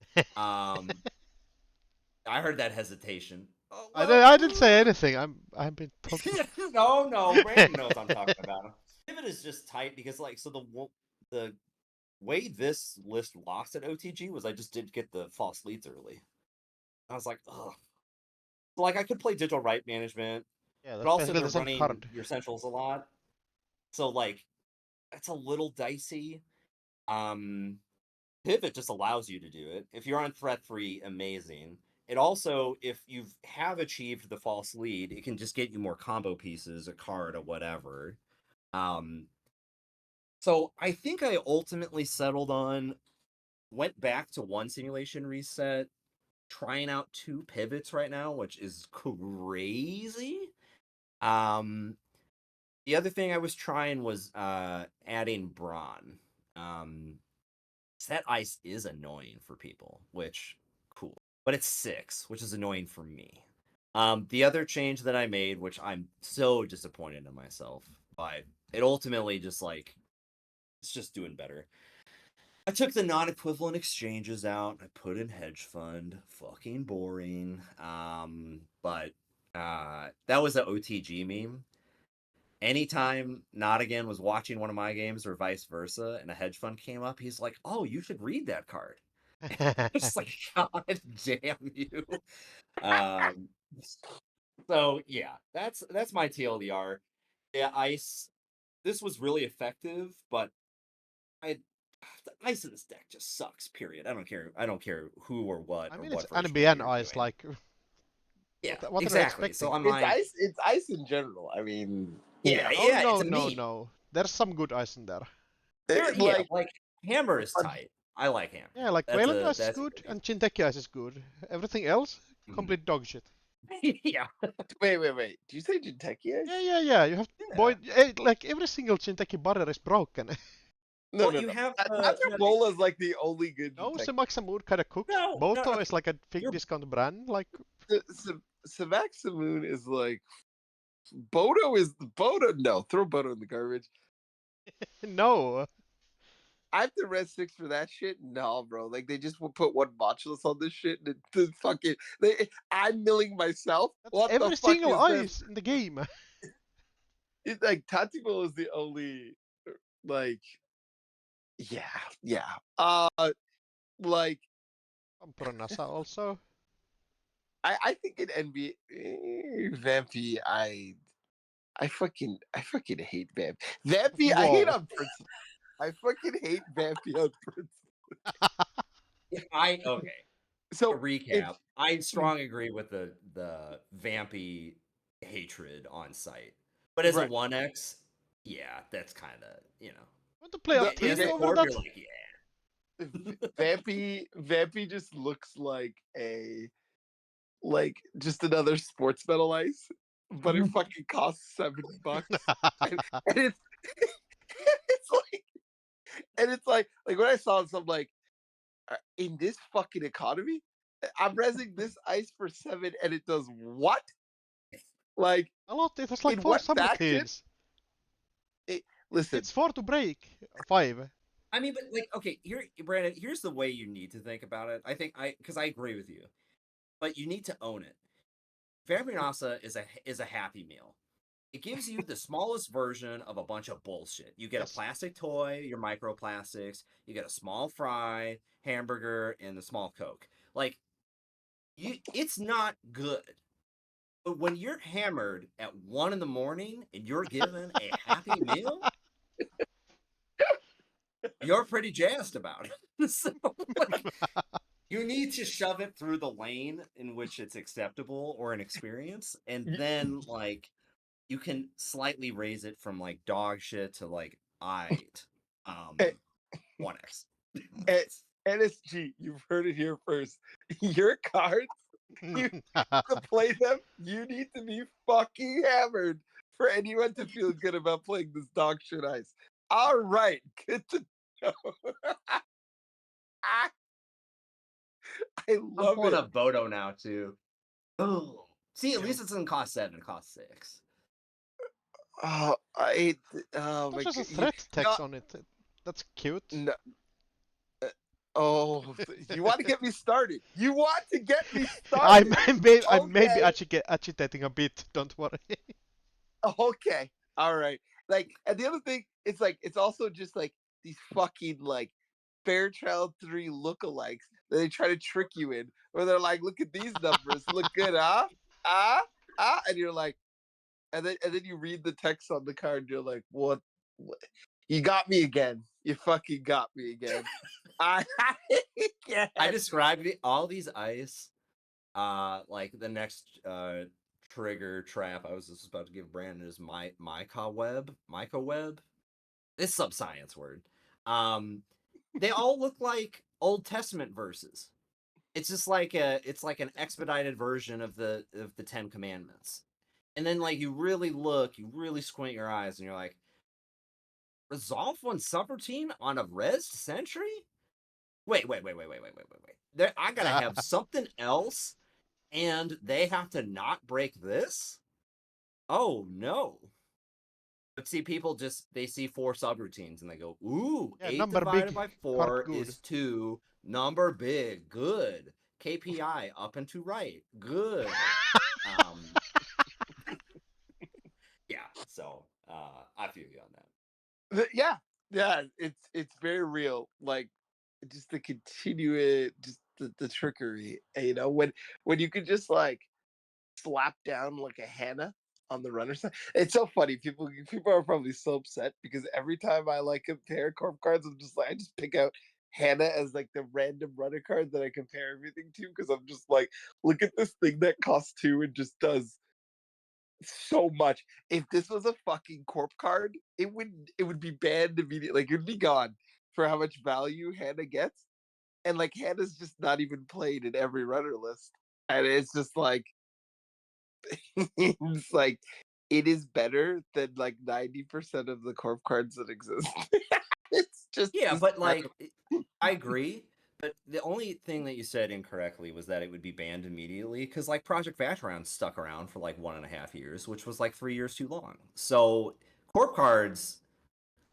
I heard that hesitation. Oh, I didn't say anything. I've been talking. No, Brandon knows I'm talking about. Pivot is just tight because the way this list lost at OTG was I just didn't get the false leads early. I was like, ugh. Like I could play digital right management, Yeah, but that's also basically they're the same running card. your centrals a lot, so like that's a little dicey. Pivot just allows you to do it if you're on threat free. Amazing. it also, if you have achieved the false lead, it can just get you more combo pieces, a card, or whatever. So I think I ultimately settled on, went back to one simulation reset, trying out 2 pivots right now, which is crazy. The other thing I was trying was adding brawn. That ice is annoying for people, which cool. But it's 6, which is annoying for me. The other change that I made, which I'm so disappointed in myself, but it ultimately just like, it's just doing better. I took the non-equivalent exchanges out. I put in hedge fund. Fucking boring. But that was an OTG meme. Anytime Not Again was watching one of my games or vice versa, and a hedge fund came up, he's like, "Oh, you should read that card." Just like, God damn you. So yeah, that's my TLDR. Yeah, ice. This was really effective, but the ice in this deck just sucks. Period. I don't care. I don't care who or what I or mean, it's what version NBN you're ice. doing. Like, Yeah, what are you exactly. So expecting? I'm It's like, ice. It's ice in general. I mean, yeah, Oh yeah, no, it's a no, meme. no. There's some good ice in there. Yeah, like Hammer is tight. I like Hammer. Yeah, like That's Wailing a ice is good and Jinteki ice is good. Everything else, complete dog shit. yeah. wait. Did you say Jinteki ice? Yeah. You have boy, like every single Jinteki barrier is broken. No, Well, no, you no. have Tatrabola is like the only good No, Jinteki. Semaxamur kinda cooks. no, Boto okay. is like a big discount brand. Like, Savaxamoon is like Bodo is Bodo. No, throw Bodo in the garbage. no. I have to red 6 for that shit. No, bro. Like they just will put one Modulus on this shit and the fucking I'm milling myself. That's What the every fuck single is this? ice in the game. It's like Tatsubo is the only like yeah. Like Pronasa also. I think in NBA Vampy I fucking hate Vampy. Vampy I hate Whoa. on principle. I fucking hate Vampy on principle. Okay. So A recap. I strongly agree with the Vampy hatred on site. But as a right. 1x, yeah, that's kind of, Want to play The, as Artini a over Corp, that? you're like, yeah. Vampy just looks like just another sports medal ice, but it fucking costs $7, and it's it's like when I saw this, I'm like, in this fucking economy, I'm resing this ice for 7, and it does what? Like A lot. It has like in 4 what faction? subroutines. Listen, It's 4 to break. 5. I mean, but like, okay, Brandon, here's the way you need to think about it. Because I agree with you, but you need to own it. Vampire Nasa is a happy meal. It gives you the smallest version of a bunch of bullshit. You get Yes. a plastic toy, your microplastics, you get a small fry, hamburger, and a small Coke. Like, it's not good. But when you're hammered at 1 in the morning and you're given a happy meal, you're pretty jazzed about it. So, like, you need to shove it through the lane in which it's acceptable or an experience, and then like you can slightly raise it from like dog shit to like aight. eh, 1x. NSG, you've heard it here first. Your cards, you to play them, you need to be fucking hammered for anyone to feel good about playing this dog shit ice. All right, good to know. I I'm love pulling it. up Bodo now too. Oh, see, at Yeah. least it doesn't cost 7; it costs 6. Oh, oh There's my just a god. threat text on it. That's cute. No, oh, you want to get me started? You want to get me started? I'm maybe Okay. agitating a bit. Don't worry. Okay. All right. Like, and the other thing, it's also just like these fucking like Fairchild 3 lookalikes that they try to trick you in, where they're like, look at these numbers, look good, and you're like, and then you read the text on the card, and you're like, what? You got me again. You fucking got me again. I I described all these ice Like the next trigger trap I was just about to give Brandon is Mica web. It's sub-science word. They all look like Old Testament verses. It's just like it's like an expedited version of the Ten Commandments. And then like you really squint your eyes, and you're like, resolve one subroutine on a res century? Wait. I gotta have something else, and they have to not break this? Oh no. But see, people they see 4 subroutines and they go, ooh, Yeah, 8 number divided big, by heart 4 good. is 2. Number big, good. KPI up and to right, good. um, yeah, so I feel you on that. Yeah, it's very real. Like just the continued, just the trickery. You know, when you could just like slap down like a Hannah on the runner side. It's so funny. People are probably so upset because every time I like compare Corp cards, I'm just like I just pick out Hannah as like the random runner card that I compare everything to because I'm just like, look at this thing that costs 2 and just does so much. If this was a fucking Corp card, it would be banned immediately. Like it would be gone for how much value Hannah gets. And like Hannah's just not even played in every runner list. And it's just like it's like it is better than like 90% of the Corp cards that exist. It's just Yeah, this but like I agree. But the only thing that you said incorrectly was that it would be banned immediately because like Project Vacheron stuck around for like 1.5 years, which was like 3 years too long. So Corp cards,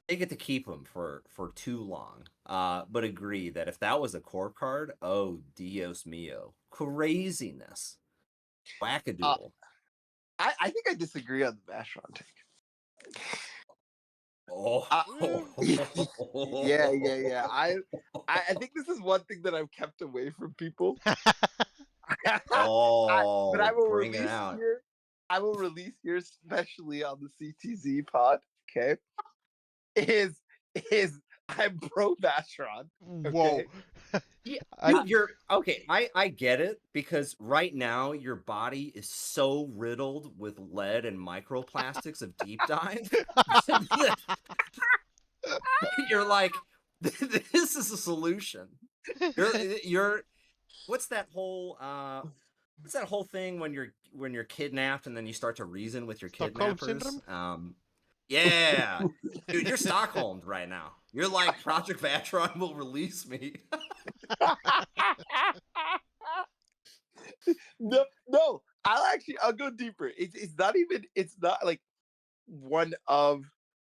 they get to keep them for too long. But agree that if that was a Corp card, oh Dios mio, craziness, wackadoodle. I think I disagree on the Vashron take. Oh, Yeah. I think this is one thing that I've kept away from people. But I will bring it release out. here. I will release here, especially on the CTZ pod. Okay, is I'm pro Vashron. Whoa. Yeah, I, dude, you're okay. I get it because right now your body is so riddled with lead and microplastics of deep dive. You're like, this is a solution. You're what's that whole thing when you're kidnapped and then you start to reason with your Stockholm kidnappers? syndrome? Yeah, dude, you're Stockholmed right now. You're like Project Vatron will release me. No. I'll go deeper. It's not like one of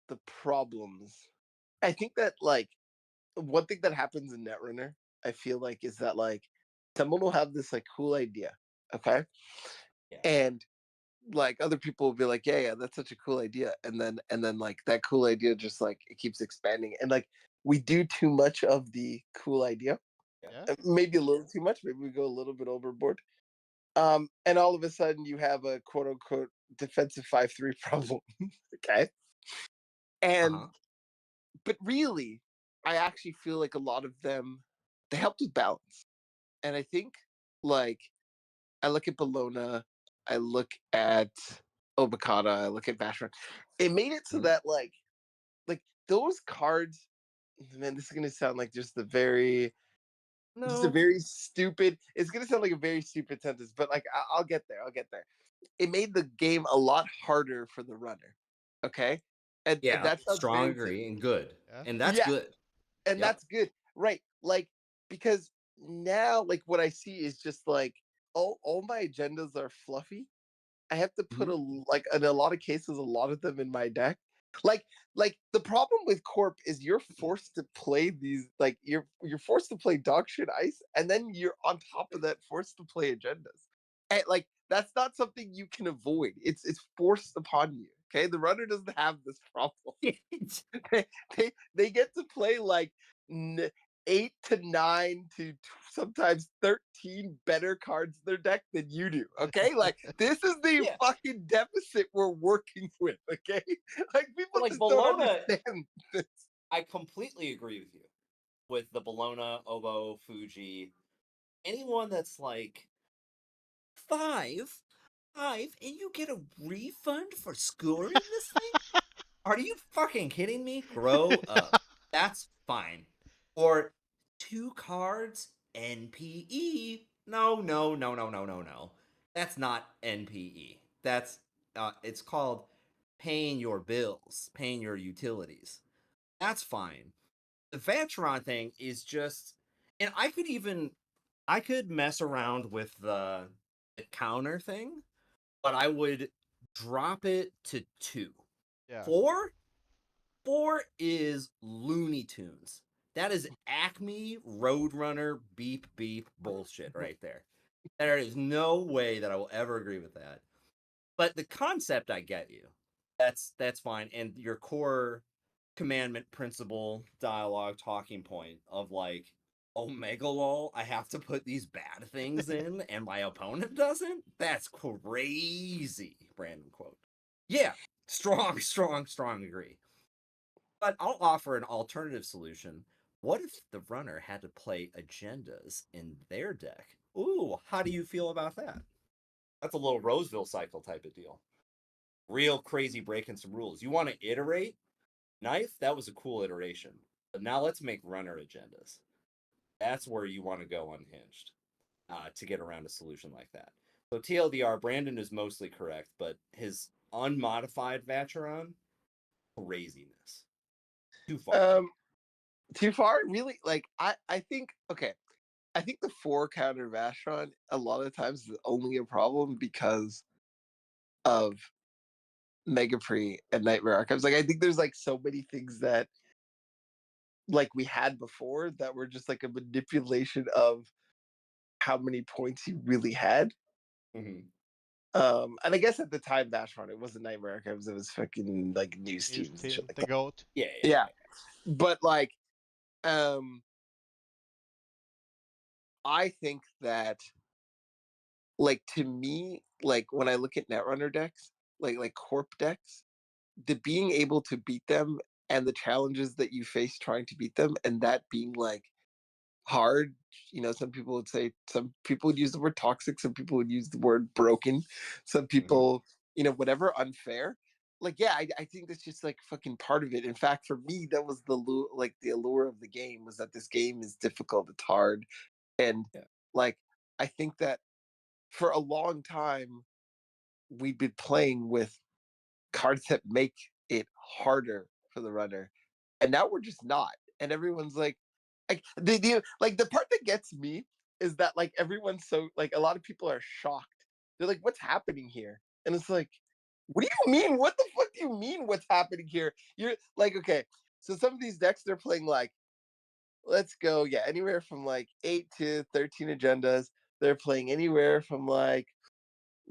the problems. I think that like one thing that happens in Netrunner, I feel like, is that like someone will have this like cool idea, okay, Yeah. and like other people will be like, yeah, that's such a cool idea, and then like that cool idea just like it keeps expanding, and like we do too much of the cool idea, Yeah. maybe a little too much, maybe we go a little bit overboard, and all of a sudden you have a quote unquote defensive 5-3 problem, okay, and Uh-huh. but really, I actually feel like a lot of them they helped with balance. And I think like I look at Bologna, I look at Obokata, I look at Bashran. It made it so Mhm. that like those cards, man, this is gonna sound like just a No. very stupid. It's gonna sound like a very stupid sentence, but like I'll get there. I'll get there. It made the game a lot harder for the runner. Okay, and Yeah, that sounds strong very simple. agree and good. Yeah. And that's Yeah, good. and Yep. that's good, right? Like because now like what I see is just like all my agendas are fluffy. I have to put like in a lot of cases a lot of them in my deck. Like the problem with Corp is you're forced to play these like you're forced to play dog shit ice, and then you're on top of that forced to play agendas. And like that's not something you can avoid. It's forced upon you. Okay, the runner doesn't have this problem. They get to play like 8 to 9 to sometimes 13 better cards in their deck than you do. Okay, like this is the Yeah. fucking deficit we're working with. Okay, like people Like just don't Bologna, understand this. I completely agree with you. With the Bologna, Obo, Fuji, anyone that's like 5, and you get a refund for scoring this thing? Are you fucking kidding me? Grow up. That's fine. Or 2 cards, NPE. No. That's not NPE. That's it's called paying your bills, paying your utilities. That's fine. The Vatron thing is just, and I could mess around with the counter thing, but I would drop it to 2. Yeah. 4 is Looney Tunes. That is Acme Roadrunner beep beep bullshit right there. There is no way that I will ever agree with that. But the concept, I get you. That's fine. And your core commandment principle dialogue talking point of like, Omega lol, I have to put these bad things in and my opponent doesn't? That's crazy. Brandon quote. Yeah, strong agree. But I'll offer an alternative solution. What if the runner had to play agendas in their deck? Ooh, how do you feel about that? That's a little Roseville cycle type of deal. Real crazy breaking some rules. You want to iterate? Knife, that was a cool iteration. But now let's make runner agendas. That's where you want to go unhinged to get around a solution like that. So TLDR, Brandon is mostly correct, but his unmodified Vacheron, craziness. Too far. Too far? Really? Like I think okay. I think the 4 counter Vashron a lot of times is only a problem because of Mega Pre and Nightmare Archives. Like I think there's like so many things that like we had before that were just like a manipulation of how many points he really had. Mm-hmm. And I guess at the time Vashron, it wasn't Nightmare Archives, it was fucking like news News teams and team, shit like the that. goat. Yeah. But like I think that like to me, like when I look at Netrunner decks, like Corp decks, the being able to beat them and the challenges that you face trying to beat them, and that being like hard. You know, some people would say, some people would use the word toxic, some people would use the word broken, some people, you know, whatever, unfair. Like, yeah, I think that's just like fucking part of it. In fact, for me, that was the allure of the game was that this game is difficult, it's hard, and Yeah. like I think that for a long time we've been playing with cards that make it harder for the runner, and now we're just not. And everyone's like the part that gets me is that like everyone's so like a lot of people are shocked. They're like, "What's happening here?" And it's like, "What do you mean? What the fuck do you mean? What's happening here?" You're like, okay, so some of these decks they're playing like, let's go, yeah, anywhere from like 8 to 13 agendas. They're playing anywhere from like,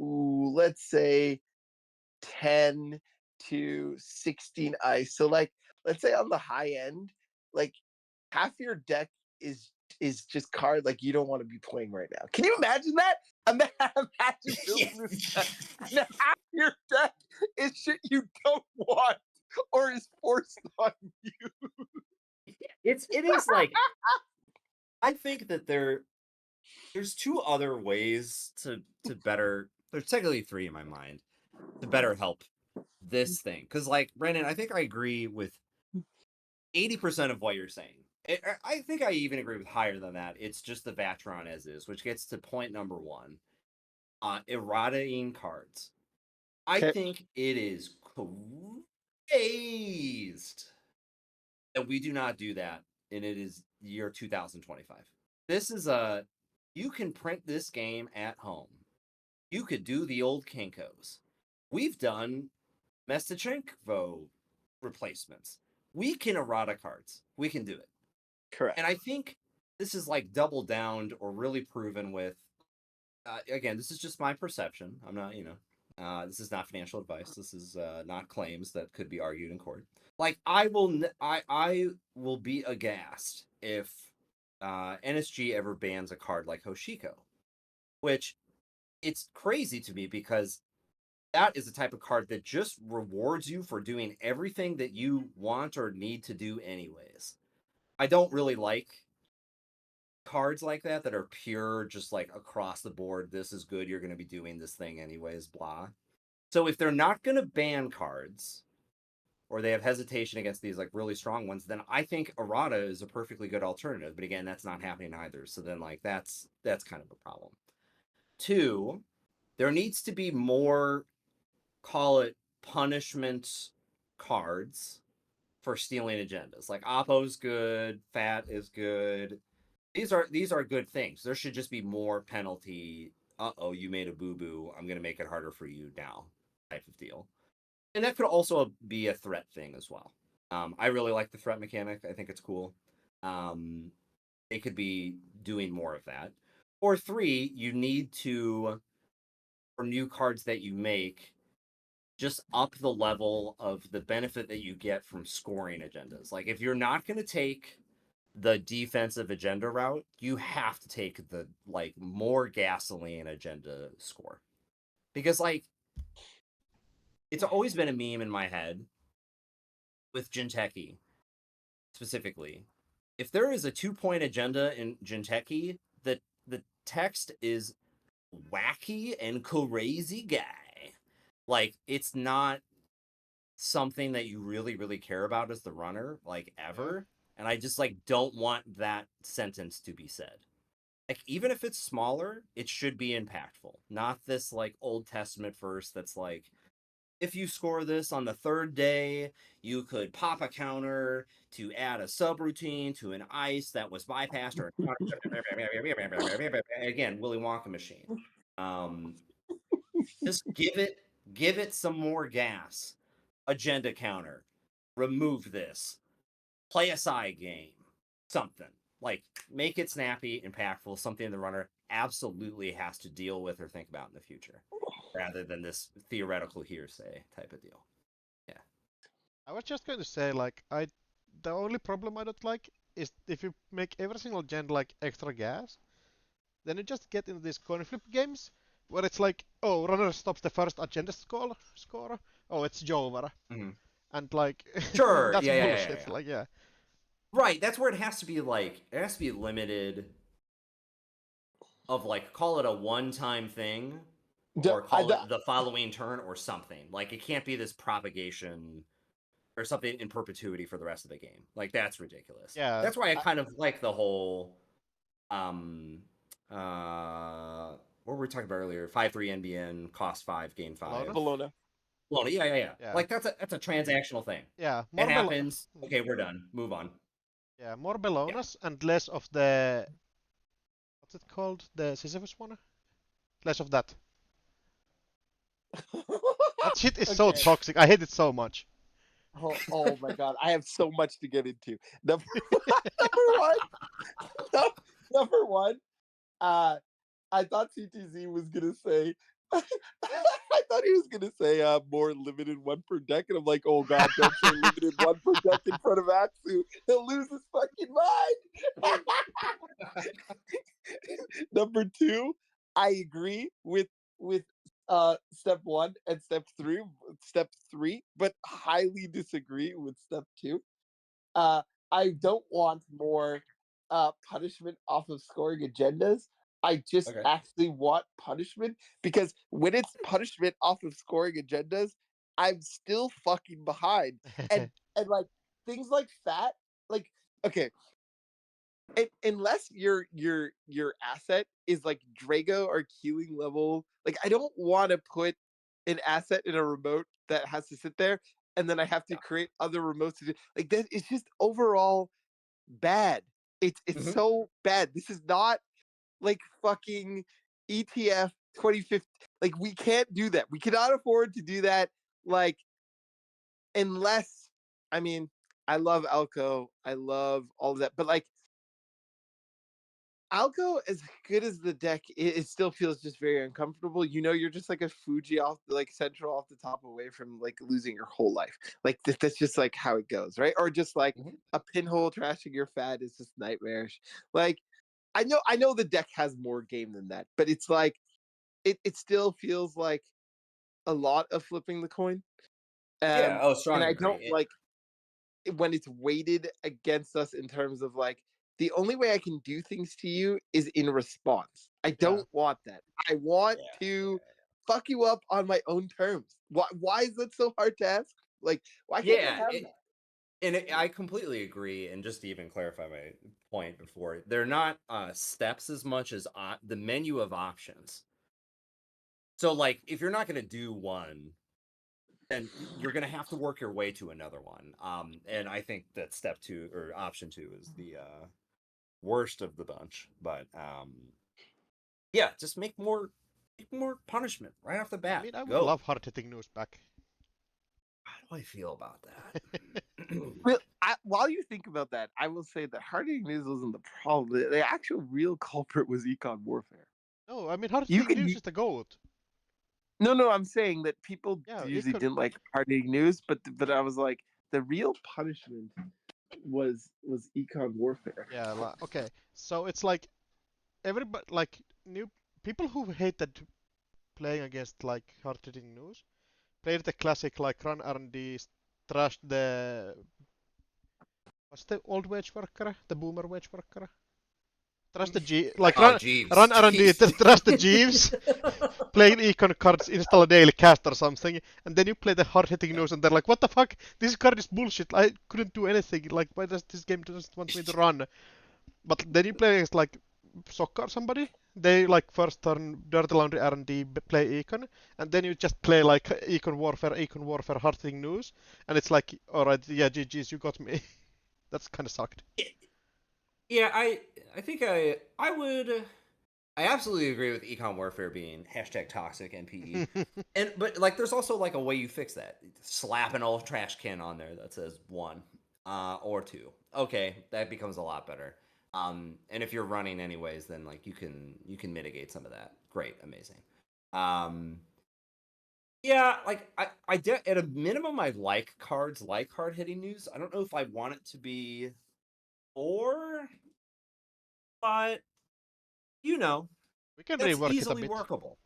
ooh, let's say 10 to 16 ice. So like let's say on the high end, like half your deck is just card like you don't want to be playing right now. Can you imagine that? Imagine building this deck and half your deck is shit you don't want or is forced on you. It is like, I think that there's 2 other ways to better, there's technically 3 in my mind, to better help this thing. Because like, Brandon, I think I agree with 80% of what you're saying. I think I even agree with higher than that. It's just the Vatron as is, which gets to point number 1. Errataing cards. I Okay. think it is crazed that we do not do that, and it is year 2025. This is you can print this game at home. You could do the old Kinkos. We've done Mestachenko replacements. We can errata cards. We can do it. Correct. And I think this is like double downed or really proven with, again, this is just my perception. I'm not, this is not financial advice. This is not claims that could be argued in court. Like I will be aghast if NSG ever bans a card like Hoshiko, which it's crazy to me because that is the type of card that just rewards you for doing everything that you want or need to do anyways. I don't really like cards like that are pure, just like across the board, this is good, you're going to be doing this thing anyways, blah. So if they're not going to ban cards, or they have hesitation against these like really strong ones, then I think errata is a perfectly good alternative. But again, that's not happening either. So then like that's kind of a problem. 2, there needs to be more, call it punishment cards for stealing agendas. Like Oppo's good, Fat is good. These are good things. There should just be more penalty. You made a boo-boo. I'm gonna make it harder for you now, type of deal. And that could also be a threat thing as well. I really like the threat mechanic. I think it's cool. It could be doing more of that. Or 3, you need to, for new cards that you make, just up the level of the benefit that you get from scoring agendas. Like if you're not going to take the defensive agenda route, you have to take the like more gasoline agenda score. Because like it's always been a meme in my head with Jinteki specifically. If there is a 2-point agenda in Jinteki, the text is wacky and crazy guy. Like it's not something that you really, really care about as the runner, like ever. And I just like don't want that sentence to be said. Like even if it's smaller, it should be impactful. Not this like Old Testament verse that's like, if you score this on the 3rd day, you could pop a counter to add a subroutine to an ice that was bypassed or again, Willy Wonka machine. Just give it some more gas. Agenda counter. Remove this. Play a side game. Something. Like make it snappy, impactful, something the runner absolutely has to deal with or think about in the future, rather than this theoretical hearsay type of deal. Yeah. I was just going to say, like, the only problem I don't like is if you make every single gen like extra gas, then you just get into these coin flip games where it's like, oh, runner stops the first agenda score. Oh, it's Jover. Mm-hmm. And like, Sure. that's Yeah. bullshit. Like, yeah. Right. That's where it has to be like, it has to be limited of like, call it a one-time thing or call it the following turn or something. Like it can't be this propagation or something in perpetuity for the rest of the game. Like that's ridiculous. Yeah. That's why I kind of like the whole what were we talking about earlier? 5-3 NBN, cost 5, gain 5. Bologna. Yeah. Like that's a transactional thing. Yeah. It happens. Okay, we're done. Move on. Yeah, more Bellonas and less of the, what's it called? The Sisyphus one? Less of that. That shit is so toxic. I hate it so much. Oh my god, I have so much to get into. Number one, I thought CTZ was gonna say, I thought he was gonna say more limited 1 per deck, and I'm like, oh god, don't say limited 1 per deck in front of Atsu. He'll lose his fucking mind. Number 2, I agree with step 1 and step 3, but highly disagree with step 2. I don't want more punishment off of scoring agendas. I just actually want punishment, because when it's punishment off of scoring agendas, I'm still fucking behind. And like things like fat, like okay, unless your asset is like Drago or queuing level, like I don't want to put an asset in a remote that has to sit there and then I have to create other remotes to do like that. It's just overall bad. It's so bad. This is not like fucking ETF 2050. Like we can't do that. We cannot afford to do that. Like unless, I mean, I love Alco, I love all of that, but like Alco, as good as the deck, it still feels just very uncomfortable. You know, you're just like a Fuji off, like central off the top, away from like losing your whole life. Like that's just like how it goes, right? Or just like a pinhole trashing your fat is just nightmarish. Like I know the deck has more game than that, but it's like it still feels like a lot of flipping the coin. Strong and I agree. don't like when it's weighted against us in terms of like the only way I can do things to you is in response. I don't want that. I want to fuck you up on my own terms. Why is that so hard to ask? Like, why can't I have that? And I completely agree. And just to even clarify my point before, they're not steps as much as the menu of options. So, like, if you're not going to do one, then you're going to have to work your way to another one. And I think that step 2 or option 2 is the worst of the bunch. But yeah, just make more punishment right off the bat. I mean, I would love hard-hitting news back. How do I feel about that? Well, while you think about that, I will say that hard-hitting news wasn't the problem. The actual real culprit was Econ Warfare. No, I mean, hard-hitting news is the goat. No, I'm saying that people usually didn't like hard-hitting news, but I was like, the real punishment was Econ Warfare. Yeah, okay. So it's like everybody, like new people who hated playing against like hard-hitting news played the classic like run R&D, trash the what's the old wage worker, the boomer wage worker. Trust the run R&D, trust the Jeeves, playing econ cards, install a daily cast or something, and then you play the hard-hitting news and they're like, what the fuck, this card is bullshit, I couldn't do anything, like why does this game just want me to run? But then you play against like soccer or somebody, they like first turn Dirty Laundry R&D, play econ, and then you just play like econ warfare, hard-hitting news, and it's like, alright, yeah, GG's, you got me. That's kind of sucked. Yeah, I think I absolutely agree with Econ Warfare being #toxic NPE. But like there's also like a way you fix that. Slap an old trash can on there that says 1 or 2. Okay, that becomes a lot better. And if you're running anyways, then like you can mitigate some of that. Great, amazing. Yeah, like I at a minimum I like cards like hard hitting news. I don't know if I want it to be 4, but we can that's rework easily it a bit. workable.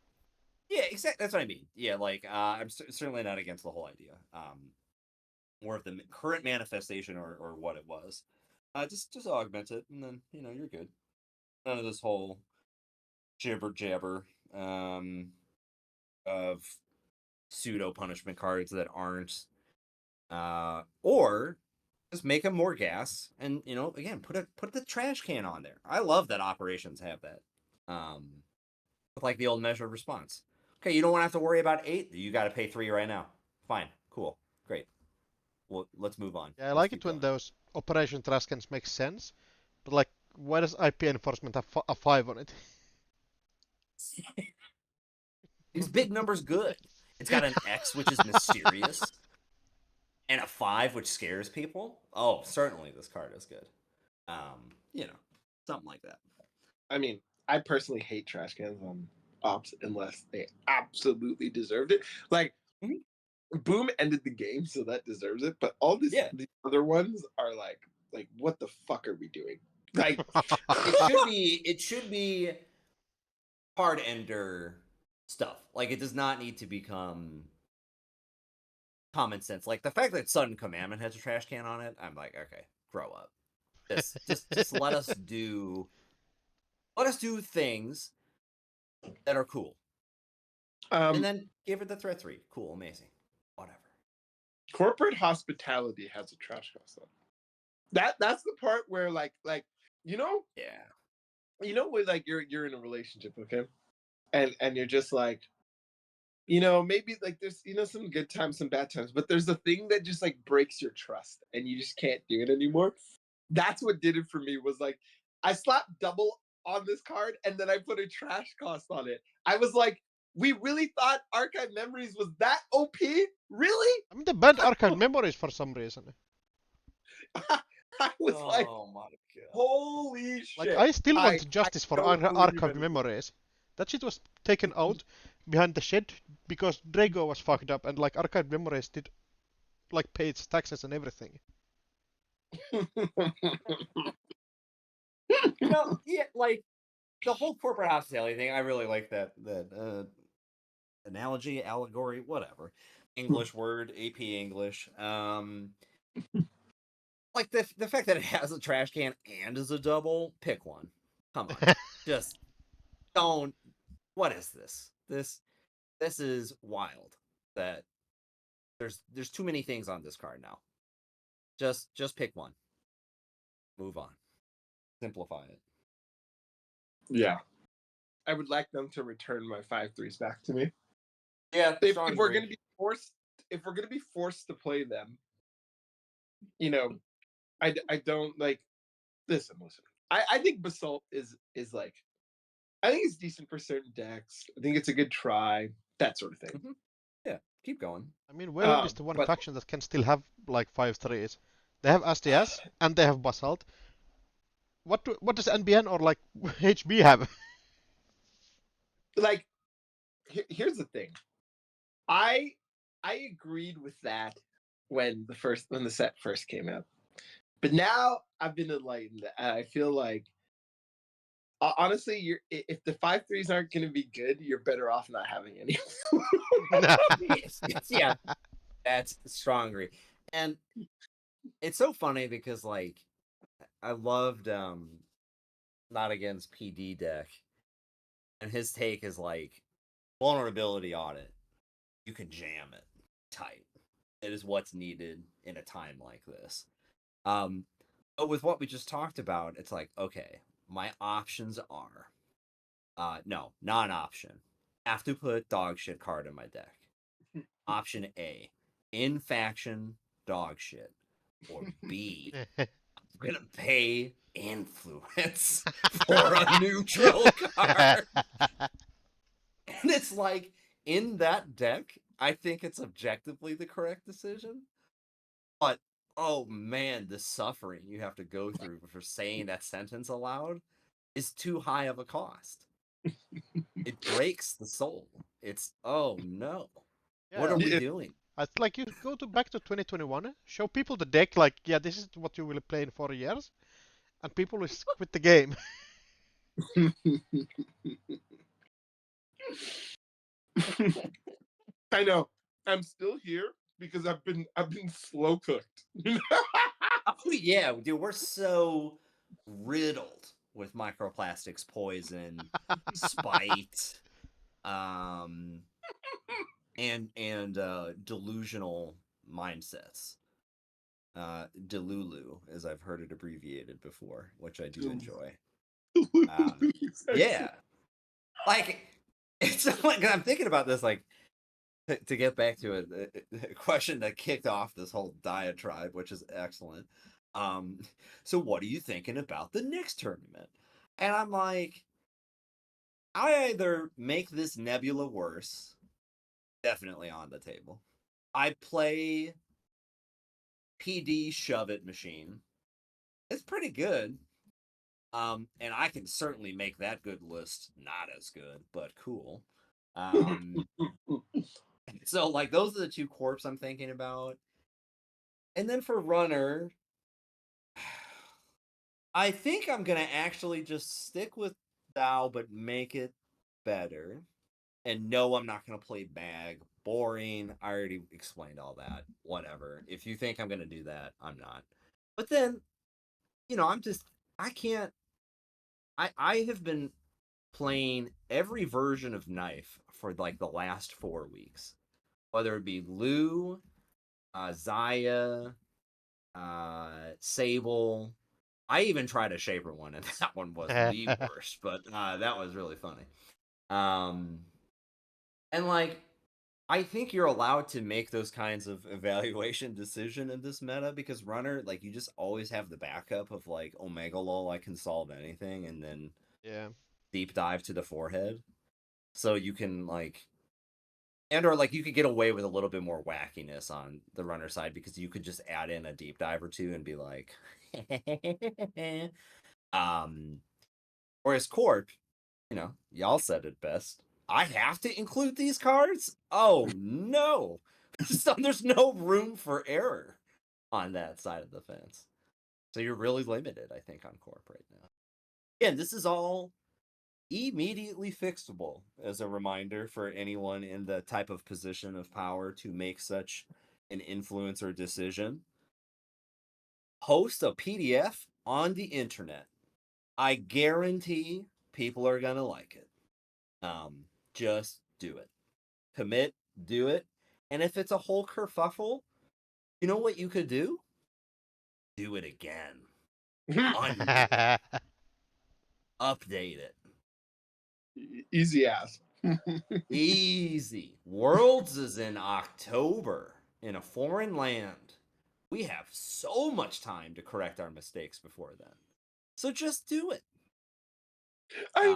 Yeah, exactly. That's what I mean. Yeah, like I'm certainly not against the whole idea. More of the current manifestation or what it was. Just augment it, and then you're good. None of this whole jibber jabber of pseudo punishment cards that aren't, or just make them more gas, and again put the trash can on there. I love that operations have that. With like the old measure of response. Okay, you don't want to have to worry about 8. You got to pay 3 right now. Fine, cool, great. Well, let's move on. Yeah, I like it when those operation trash cans make sense, but like, why does IP enforcement have a 5 on it? These big numbers good. It's got an X, which is mysterious, and a 5, which scares people. Oh, certainly this card is good. Something like that. I mean, I personally hate trash cans on ops unless they absolutely deserved it. Like, Boom ended the game, so that deserves it. But all these other ones are like, what the fuck are we doing? Like, it should be hard ender stuff. Like, it does not need to become common sense. Like the fact that Sudden Commandment has a trash can on it, I'm like, okay, grow up. Just let us do things that are cool. And then give it the threat 3. Cool, amazing. Whatever. Corporate hospitality has a trash can. So that's the part where like when like you're in a relationship, okay? And you're just like, maybe like there's some good times, some bad times, but there's a thing that just like breaks your trust and you just can't do it anymore. That's what did it for me, was like I slapped double on this card and then I put a trash cost on it. I was like, we really thought Archive Memories was that OP? Really? I mean, they banned Archive Memories for some reason. I was like, holy shit. Like, I still want justice for Archive Memories. That shit was taken out behind the shed because Drago was fucked up and like Archive Memories did like pay its taxes and everything. Yeah, like the whole corporate hospitality thing, I really like that analogy, allegory, whatever. English word, AP English. Like like the fact that it has a trash can and is a double, pick one. Come on. Just don't. What is this? This is wild. That there's too many things on this card now. Just pick one. Move on. Simplify it. Yeah. I would like them to return my 5/3s back to me. Yeah, If we're gonna be forced to play them, you know, I don't like. Listen. I think Basalt is like. I think it's decent for certain decks. I think it's a good try. That sort of thing. Mm-hmm. Yeah, keep going. I mean, Wayland is the one faction that can still have like 5/3s. They have SDS and they have Basalt. What does NBN or like HB have? Like, here's the thing. I agreed with that when the set first came out, but now I've been enlightened, and I feel like honestly, if the 5/3s aren't going to be good, you're better off not having any. Yeah, that's strong agree. And it's so funny because like I loved Not Against PD deck, and his take is like vulnerability audit. You can jam it tight. It is what's needed in a time like this. But with what we just talked about, it's like, okay, my options are no, non-option. Have to put dog shit card in my deck. Option A, in faction dog shit. Or B, I'm gonna pay influence for a neutral card. And it's like, in that deck, I think it's objectively the correct decision. But oh man, the suffering you have to go through for saying that sentence aloud is too high of a cost. It breaks the soul. It's oh no. Yeah, What are we doing? it's like you go back to 2021, show people the deck, like, yeah, this is what you will play in 4 years, and people will quit the game. I know. I'm still here because I've been slow cooked. Oh yeah, dude, we're so riddled with microplastics, poison, spite, and delusional mindsets. Delulu, as I've heard it abbreviated before, which I do enjoy. Yeah, like it's like I'm thinking about this, like to get back to a question that kicked off this whole diatribe, which is excellent. So what are you thinking about the next tournament? And I'm like, I either make this Nebula worse, definitely on the table. I play PD Shove It Machine. It's pretty good. And I can certainly make that good list not as good, but cool. So like those are the two corps I'm thinking about. And then for runner, I think I'm gonna actually just stick with Dow, but make it better. And no, I'm not gonna play bag. Boring. I already explained all that. Whatever. If you think I'm gonna do that, I'm not. But then, I can't. I have been playing every version of Knife for like the last 4 weeks, whether it be Lou, Zaya, Sable. I even tried a Shaper one, and that one was the worst, but that was really funny. And like, I think you're allowed to make those kinds of evaluation decision in this meta because runner, like, you just always have the backup of like Omega Lol, I can solve anything, and then deep dive to the forehead, so you can like. And or like you could get away with a little bit more wackiness on the runner side because you could just add in a deep dive or two and be like, whereas Corp, y'all said it best. I have to include these cards? Oh no. So there's no room for error on that side of the fence. So you're really limited, I think, on Corp right now. Again, this is all immediately fixable, as a reminder for anyone in the type of position of power to make such an influence or decision. post a PDF on the internet. I guarantee people are gonna like it. Just do it. Commit, do it. And if it's a whole kerfuffle, you know what you could do? Do it again. Undo it. Update it. Easy ass. Easy. Worlds is in October in a foreign land. We have so much time to correct our mistakes before then. So just do it. I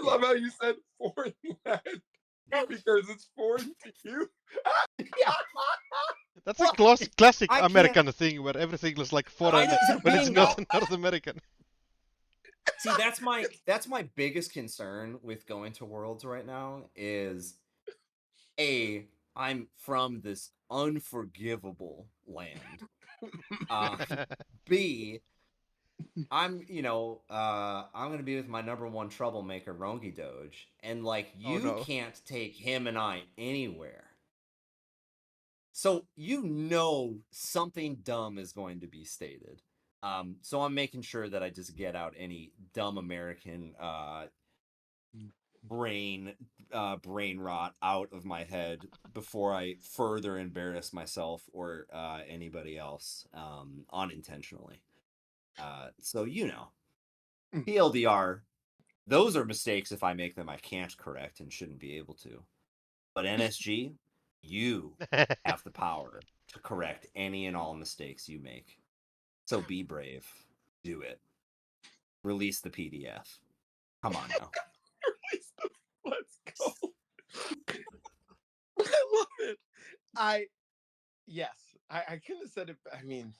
love how you said foreign land because it's foreign to you. Yeah. That's a classic I can't- American thing where everything is like foreign when it's not North American. See, that's my biggest concern with going to Worlds right now is A, I'm from this unforgivable land. B, I'm gonna be with my number one troublemaker, Rongi Doge, and like Oh, you no. can't take him and I anywhere. So something dumb is going to be stated. So I'm making sure that I just get out any dumb American brain rot out of my head before I further embarrass myself or anybody else unintentionally. So PLDR, those are mistakes. If I make them, I can't correct and shouldn't be able to. But NSG, you have the power to correct any and all mistakes you make. So be brave. Do it. Release the PDF. Come on now. Let's go. I love it. I couldn't have said it. I mean,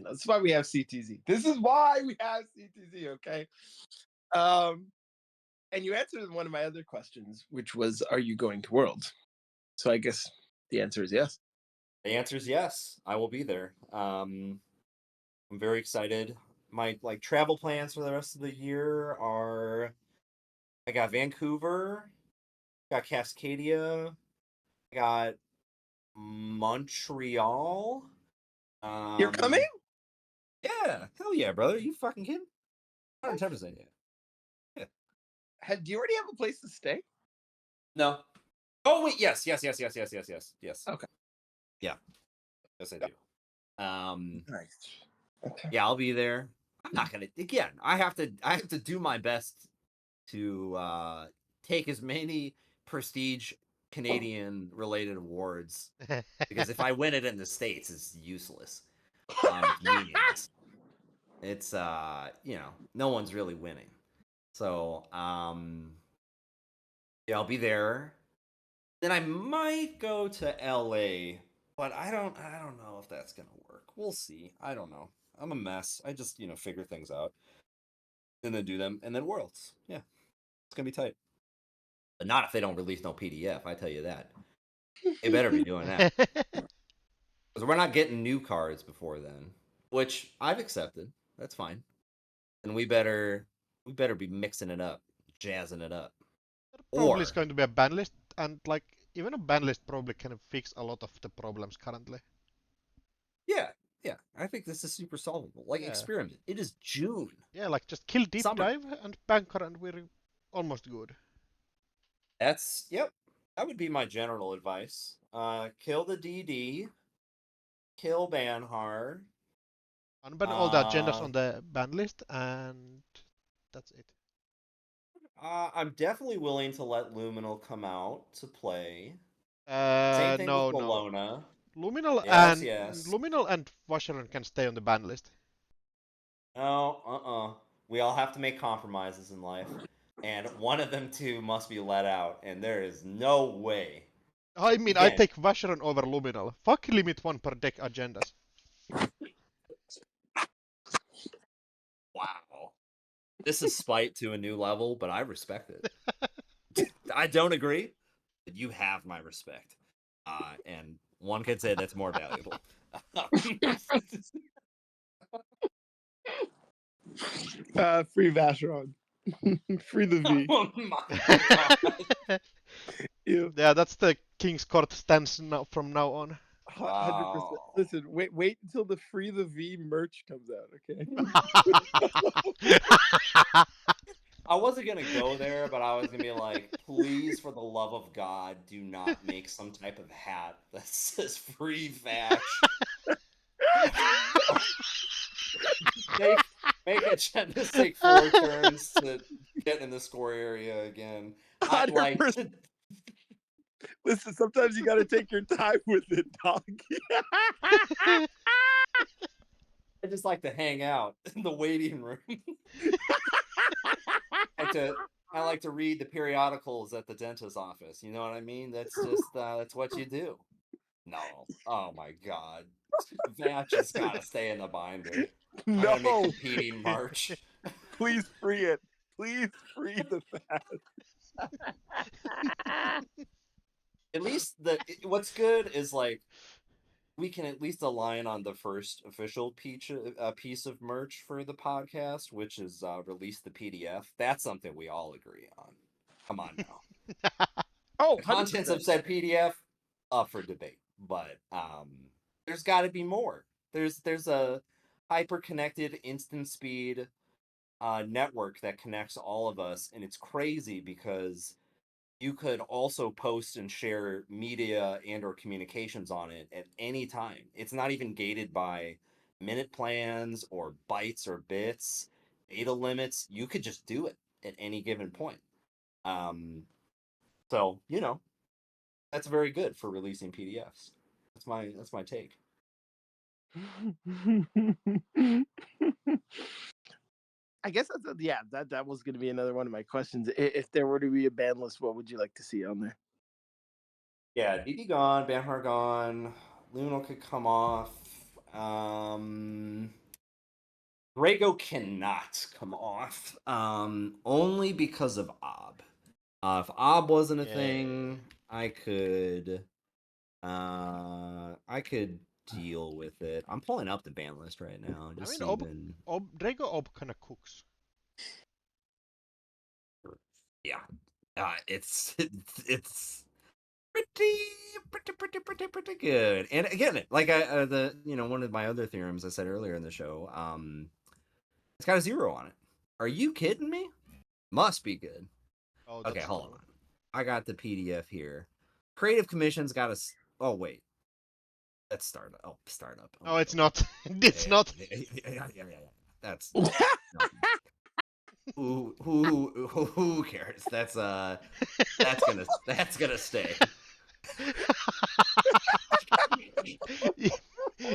that's why we have CTZ. This is why we have CTZ, okay? And you answered one of my other questions, which was, are you going to Worlds? So I guess the answer is yes. The answer is yes. I will be there. I'm very excited. My travel plans for the rest of the year are I got Vancouver, got Cascadia, I got Montreal. You're coming? Yeah, hell yeah, brother. You fucking kidding? 110%. Yeah. Do you already have a place to stay? No. Oh wait, yes. Yes. Okay. Yeah. Yes, I do. Nice. Okay. Yeah, I'll be there. I'm not gonna again. I have to do my best to take as many prestige Canadian related awards because if I win it in the States, it's useless. It's meaningless. It's no one's really winning. So yeah, I'll be there. Then I might go to LA, but I don't know if that's gonna work. We'll see. I don't know. I'm a mess. I just figure things out and then do them and then Worlds. Yeah, it's gonna be tight. But not if they don't release no PDF. I tell you that. They better be doing that because we're not getting new cards before then, which I've accepted. That's fine. And we better be mixing it up, jazzing it up. Probably is going to be a ban list, and like even a ban list probably can fix a lot of the problems currently. Yeah. I think this is super solvable. Experiment. It is June. Yeah, like just kill deep dive and banker, and we're almost good. Yep. That would be my general advice. Kill the DD. Kill Banhar. Unban all the agendas on the ban list, and that's it. I'm definitely willing to let Luminal come out to play. Same thing no, with Bologna. Luminal Yes. Luminal and Vasheron can stay on the ban list. No, We all have to make compromises in life, and one of them two must be let out, and there is no way. I mean, I take Vasheron over Luminal. Fuck limit 1 per deck agendas. Wow. This is spite to a new level, but I respect it. I don't agree, but you have my respect. And one could say that's more valuable. Free Vacheron. Free the V. Oh my God. Yeah, that's the King's Court stance from now on. 100%. Wow. Listen, wait until the Free the V merch comes out, okay? I wasn't gonna go there, but I was gonna be like, please, for the love of God, do not make some type of hat that says free Vash. Make a Genesis take 4 turns to get in the score area again. I like 100%. Listen, sometimes you gotta take your time with it, dog. I just like to hang out in the waiting room. I like to read the periodicals at the dentist's office. You know what I mean? That's just that's what you do. No. Oh my God. Vash has got to stay in the binder. I'm gonna make No, competing merch. please free it. Please free the At least what's good is like we can at least align on the first official piece of merch for the podcast, which is release the PDF. That's something we all agree on. Come on now. Oh, The contents 100%. of said PDF up for debate, but there's got to be more. There's a hyper connected instant speed network that connects all of us, and it's crazy because you could also post and share media and or communications on it at any time. It's not even gated by minute plans or bytes or bits, data limits. You could just do it at any given point. So that's very good for releasing PDFs. That's my take. I guess that was going to be another one of my questions. If there were to be a ban list, what would you like to see on there? Yeah, DD gone, Banter gone, Luno could come off. Drago cannot come off. Only because of Ob. If Ob wasn't a thing, I could deal with it. I'm pulling up the ban list right now. Just Drago Ob kind of cooks. Yeah. It's pretty good. And again, like one of my other theorems I said earlier in the show, it's got a 0 on it. Are you kidding me? Must be good. Oh, okay, hold on. I got the PDF here. Creative Commission's got a. Oh wait, that's startup. Oh, startup. Oh, it's not. It's not. Yeah. That's. Who cares? That's gonna stay.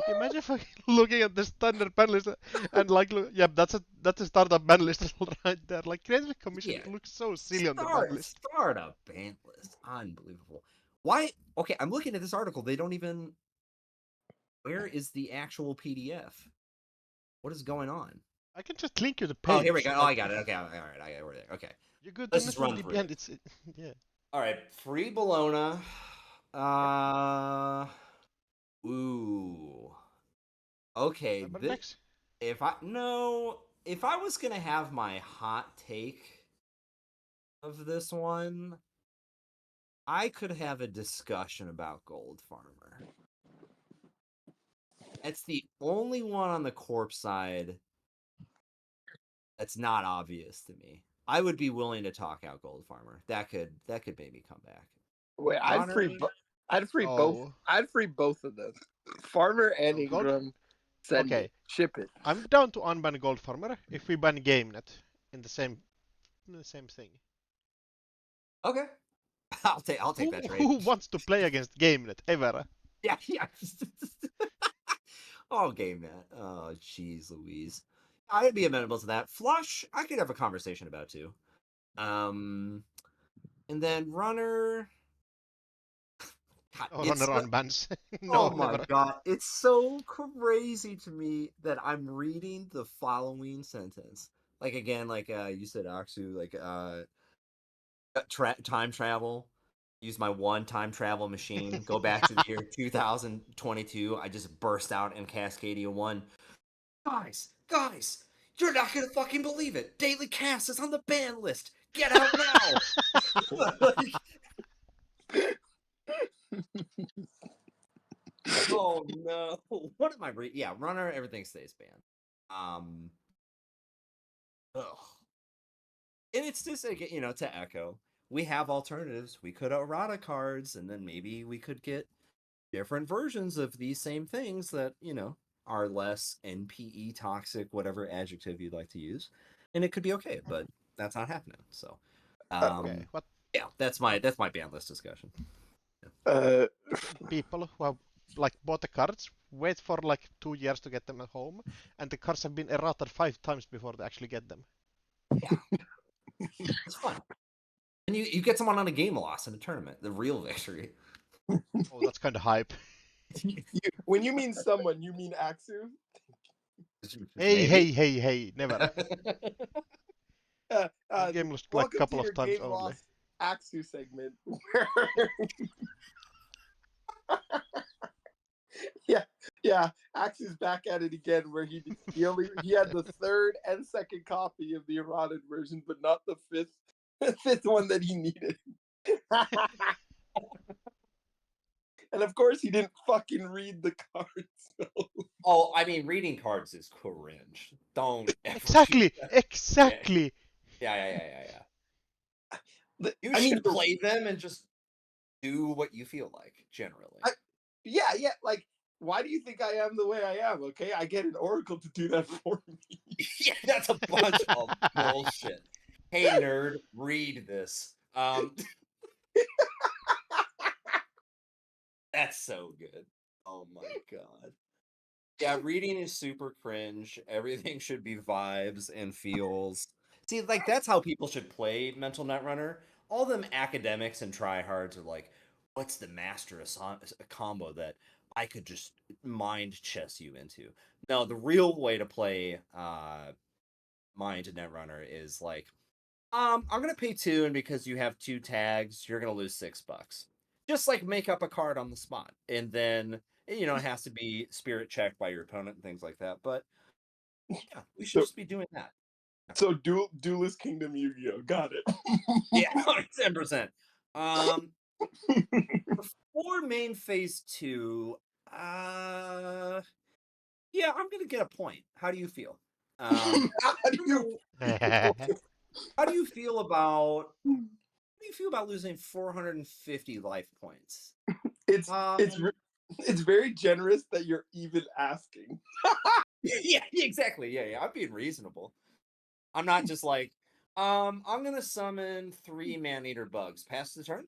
Imagine looking at the standard ban list and like, that's a startup ban list right there. Like Creative Commission looks so silly on the ban list. Startup ban list, unbelievable. Why? Okay, I'm looking at this article. They don't even. Where is the actual PDF? What is going on? I can just link you the page. Oh, here we go. Oh, I got it. Okay, all right, I got it. We're there. Okay. You're good. Let's just run through it. It's yeah. All right, free Bologna. Ooh. Okay. If I was gonna have my hot take of this one, I could have a discussion about Gold Farmer. It's the only one on the Corp side that's not obvious to me. I would be willing to talk out Gold Farmer. That could maybe come back. Wait, I'd free both. I'd free both of them. Farmer and Ingram. Ship it. I'm down to unban Gold Farmer if we ban GameNet in the same thing. Okay. I'll take that trade. Who wants to play against GameNet ever? Yeah. Oh, GameNet. Oh, jeez, Louise. I'd be amenable to that. Flush, I could have a conversation about too. And then Runner. God, Runner unbans. No, oh my God. It's so crazy to me that I'm reading the following sentence. Like, again, like you said, Aksu, like time travel. Use my one time travel machine. Go back to the year 2022. I just burst out in Cascadia 1. Guys, you're not gonna fucking believe it. Daily Cast is on the ban list. Get out now. Oh no! What am I reading? Yeah, runner. Everything stays banned. Ugh. And it's just like, to echo, we have alternatives. We could errata cards, and then maybe we could get different versions of these same things that are less NPE toxic, whatever adjective you'd like to use, and it could be okay. But that's not happening. So, Okay, what yeah, that's my ban list discussion. people who have like bought the cards wait for like 2 years to get them at home, and the cards have been errated 5 times before they actually get them. It's fun. And you get someone on a game loss in a tournament, the real victory. Oh, that's kind of hype. When you mean someone, you mean Axu? Hey, never. Game lost like a couple of times only. Lost Axu segment. Yeah. Axu's back at it again, where he had the third and second copy of the eroded version, but not the fifth one that he needed. And of course, he didn't fucking read the cards. So. Oh, I mean, reading cards is cringe. Don't Exactly. Yeah. You should play them and just do what you feel like, generally. Yeah. Like, why do you think I am the way I am? Okay, I get an oracle to do that for me. Yeah, that's a bunch of bullshit. Hey, nerd, read this. That's so good. Oh my god. Yeah, reading is super cringe. Everything should be vibes and feels. See, like, that's how people should play Mental Netrunner. All them academics and tryhards are like, what's the master combo that I could just mind chess you into? No, the real way to play Mind Netrunner is like, I'm gonna pay 2, and because you have 2 tags, you're gonna lose $6. Just like make up a card on the spot, and then it has to be spirit checked by your opponent and things like that. But yeah, we should just be doing that. So Duelist Kingdom Yu-Gi-Oh! Got it. Yeah, 110%. For main phase 2, yeah, I'm gonna get a point. How do you feel? How do you feel about losing 450 life points? It's very generous that you're even asking. Yeah, exactly. Yeah, I'm being reasonable. I'm not just like, I'm gonna summon 3 man-eater bugs. Pass the turn.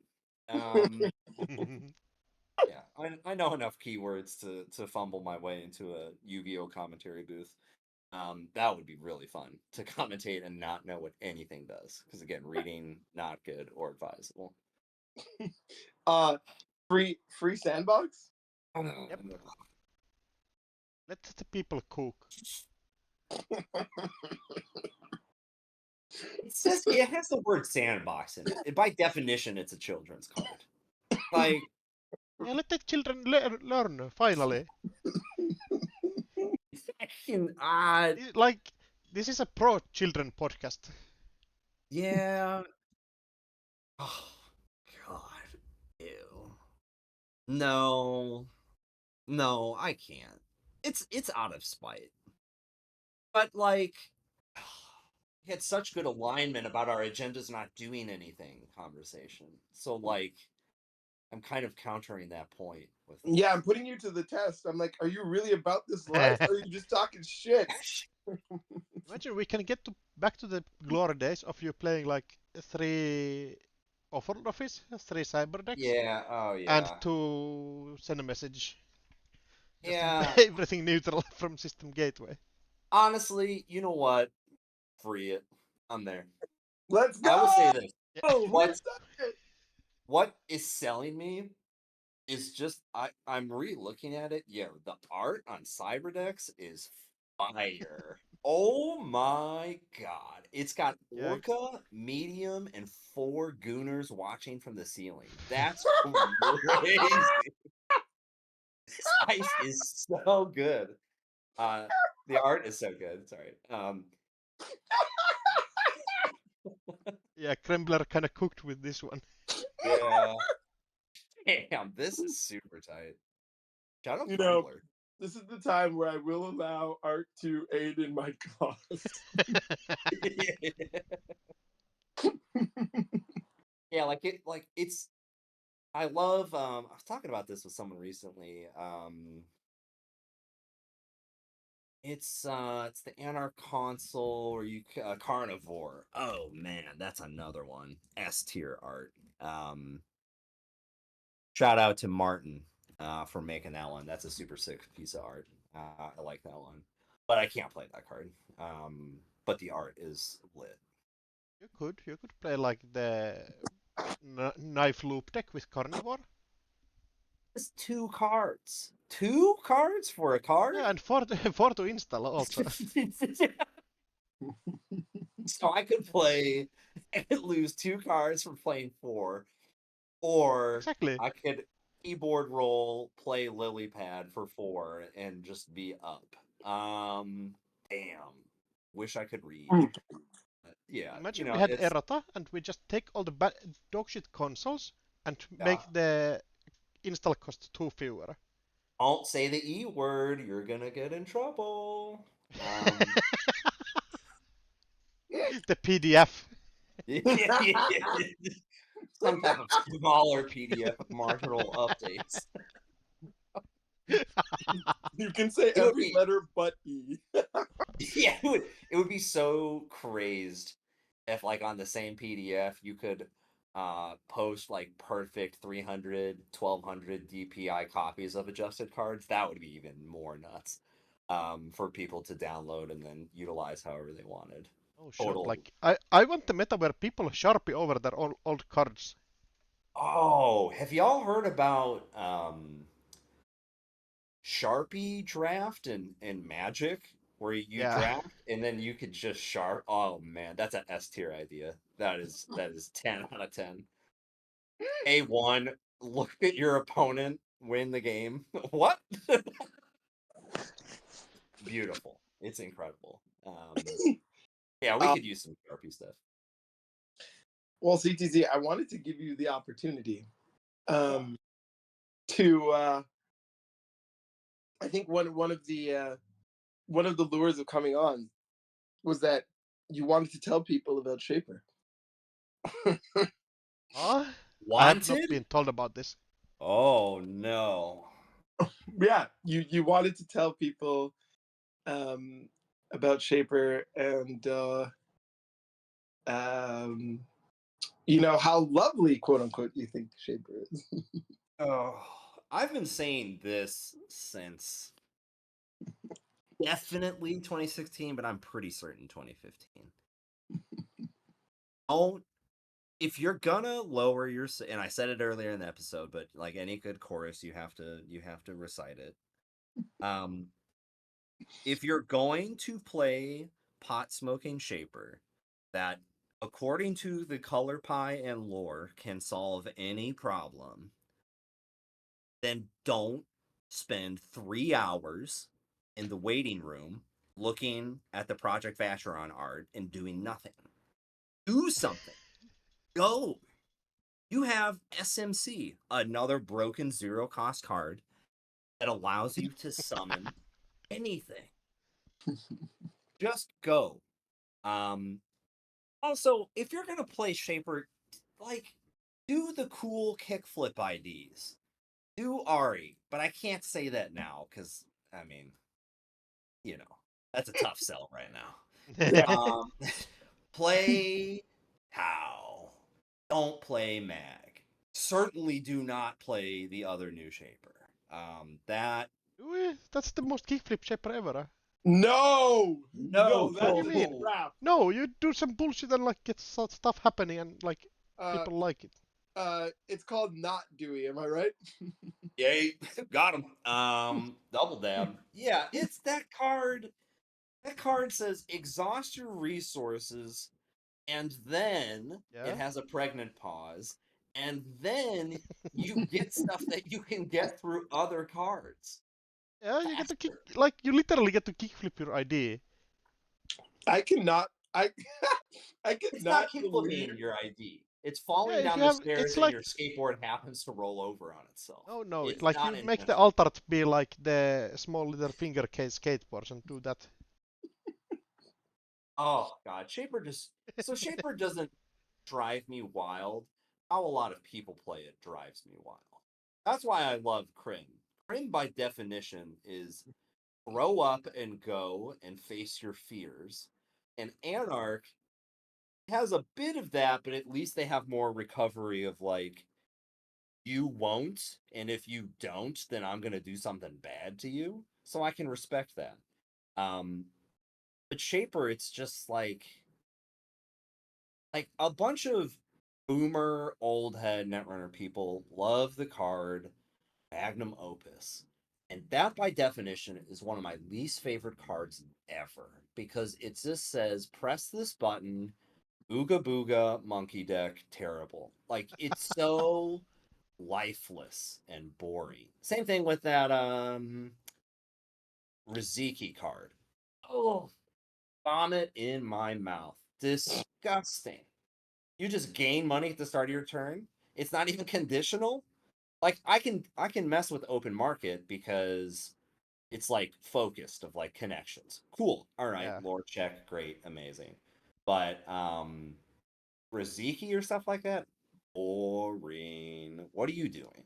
Yeah, I know enough keywords to fumble my way into a Yu-Gi-Oh commentary booth. That would be really fun to commentate and not know what anything does. Because again, reading not good or advisable. Free sandbox? Yep. Let the people cook. It has the word sandbox in it. By definition, it's a children's card. Like, yeah, let the children learn finally. Like, this is a pro-children podcast. Yeah. Oh god. Ew. No, I can't. It's out of spite. But like, we had such good alignment about our agendas not doing anything conversation. So like, I'm kind of countering that point with. Yeah, I'm putting you to the test. I'm like, are you really about this life, or are you just talking shit? Imagine we can get back to the glory days of you playing like 3 Offworld Office, 3 Cyber decks. Yeah, oh yeah. And 2 send a message. Just yeah. Everything neutral from System Gateway. Honestly, you know what? Free it. I'm there. Let's go! I will say this. Yeah. What is selling me is just I'm re-looking at it. Yeah, the art on Cyberdecks is fire. Oh my god. It's got Orca, Medium, and 4 Gooners watching from the ceiling. That's crazy. This ice is so good. The art is so good. Sorry. Yeah, Krembler kind of cooked with this one. Yeah. Damn, this is super tight. Shout out You know, Tumblr. this is the time where I will allow art to aid in my cause. Yeah, it's. I love. I was talking about this with someone recently. It's the Anarch console or Carnivore. Oh man, that's another one. S tier art. Shout out to Martin for making that one. That's a super sick piece of art. I like that one, but I can't play that card. But the art is lit. You could play like the knife loop deck with Carnivore. It's 2 cards. 2 cards for a card? Yeah, and four four to install also. So I could play and lose 2 cards for playing 4, or Exactly. I could keyboard roll, play lily pad for 4, and just be up. Damn. Wish I could read. Yeah, Imagine we had it's errata and we just take all the dogshit consoles and Yeah. make the install cost 2 fewer. don't say the E word, you're gonna get in trouble. The PDF. Some type of smaller PDF with marginal updates. You can say It would every be- letter but E. Yeah, it would be so crazed if, like, on the same PDF you could post like perfect 300 1200 DPI copies of adjusted cards. That would be even more nuts for people to download and then utilize however they wanted. Oh sure, Total. like I want the meta where people sharpie over their old cards. Oh, have y'all heard about Sharpie draft and Magic, where you Yeah. draft and then you could just sharp? Oh man, that's an S tier idea. That is 10 out of 10. A1, look at your opponent, win the game. What? Beautiful. It's incredible. Yeah, we could use some Sharpie stuff. Well, CTZ, I wanted to give you the opportunity to. I think one of the lures of coming on was that you wanted to tell people about Shaper. Huh? I have not Wanted? been told about this. Oh no. Yeah, you wanted to tell people about Shaper and how lovely, quote unquote, you think Shaper is. Oh, I've been saying this since definitely 2016, but I'm pretty certain 2015. If you're gonna lower your, and I said it earlier in the episode, but like any good chorus, you have to recite it. If you're going to play pot smoking Shaper, that according to the color pie and lore can solve any problem, then don't spend 3 hours in the waiting room looking at the Project Vacheron art and doing nothing. Do something. Go. You have SMC, another broken 0-cost card that allows you to summon anything. Just go. Also, if you're gonna play Shaper, like, do the cool kickflip IDs. Do Ari, but I can't say that now because I mean, that's a tough sell right now. Play How. Don't play Mag. Certainly do not play the other new Shaper. That's the most kickflip Shaper ever. No, No, that's what do you mean? a crap. No, you do some bullshit and like get stuff happening and like people like it. It's called Not Dewey. Am I right? Yay, got him. Double dab. Yeah, it's that card. That card says exhaust your resources, and then Yeah. it has a pregnant pause, and then you get stuff that you can get through other cards. Yeah, you get to kick, like you literally get to kickflip your ID. I cannot. I It's cannot not kickflipping believe. your ID. It's falling Yeah, if down you the have, stairs it's and like, your skateboard happens to roll over on itself. oh no, It's like not you make the intentional. altar to be like the small little finger case skateboards and do that. Oh God, Shaper doesn't drive me wild. How a lot of people play it drives me wild. That's why I love Kryn. Kryn, by definition, is grow up and go and face your fears. And Anarch has a bit of that, but at least they have more recovery of like, you won't, and if you don't, then I'm gonna do something bad to you. So I can respect that. Um, but Shaper, it's just like a bunch of boomer old head netrunner people love the card Magnum Opus. And that, by definition, is one of my least favorite cards ever because it just says, press this button, ooga booga, monkey deck, terrible. Like, it's so lifeless and boring. Same thing with that Riziki card. Oh, vomit in my mouth. Disgusting. You just gain money at the start of your turn. It's not even conditional. Like I can mess with open market because it's like focused of like connections. Cool. All right, Yeah. lore check, great, amazing. But Riziki or stuff like that, boring. What are you doing?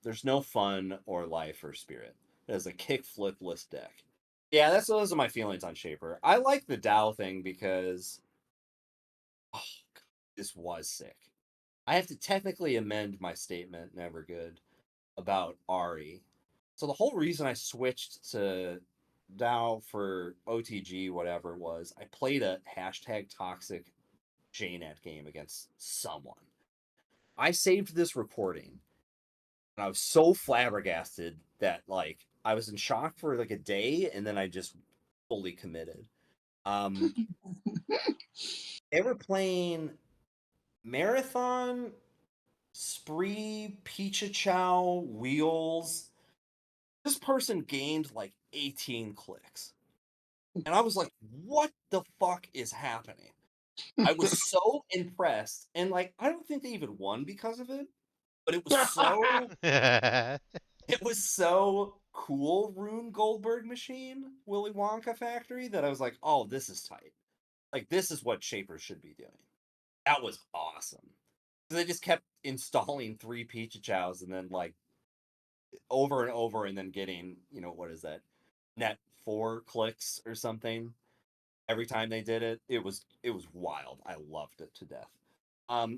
There's no fun or life or spirit. It is a kick flipless deck. Yeah, those are my feelings on Shaper. I like the Dow thing because oh, God, this was sick. I have to technically amend my statement, never good, about Ari. So the whole reason I switched to Dow for OTG, whatever it was, I played a hashtag toxic JNet game against someone. I saved this recording and I was so flabbergasted that like I was in shock for like a day and then I just fully committed. Um they were playing Marathon, Spree, Pichachow, Wheels. This person gained like 18 clicks. And I was like, what the fuck is happening? I was so impressed. And like, I don't think they even won because of it, but it was so cool, Rune Goldberg machine, Willy Wonka factory, that I was like, oh, this is tight. Like, this is what Shapers should be doing. That was awesome. So they just kept installing 3 Pichachows and then like over and over and then getting, what is that? Net 4 clicks or something every time they did it. It was wild. I loved it to death.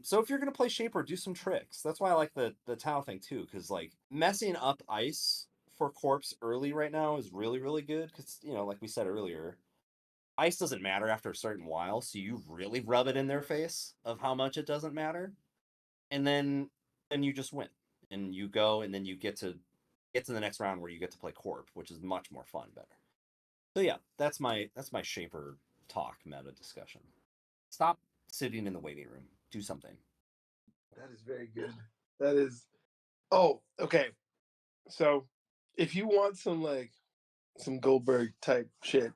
So if you're gonna play Shaper, do some tricks. That's why I like the Tau thing too, because like messing up ice for Corpse early right now is really, really good. Because like we said earlier, ice doesn't matter after a certain while, so you really rub it in their face of how much it doesn't matter, and then you just win, and you go, and then you get to the next round where you get to play Corp, which is much more fun, better. So yeah, that's my Shaper talk meta discussion. Stop sitting in the waiting room. Do something. That is very good. That is. Oh, okay. So, if you want some Goldberg type shit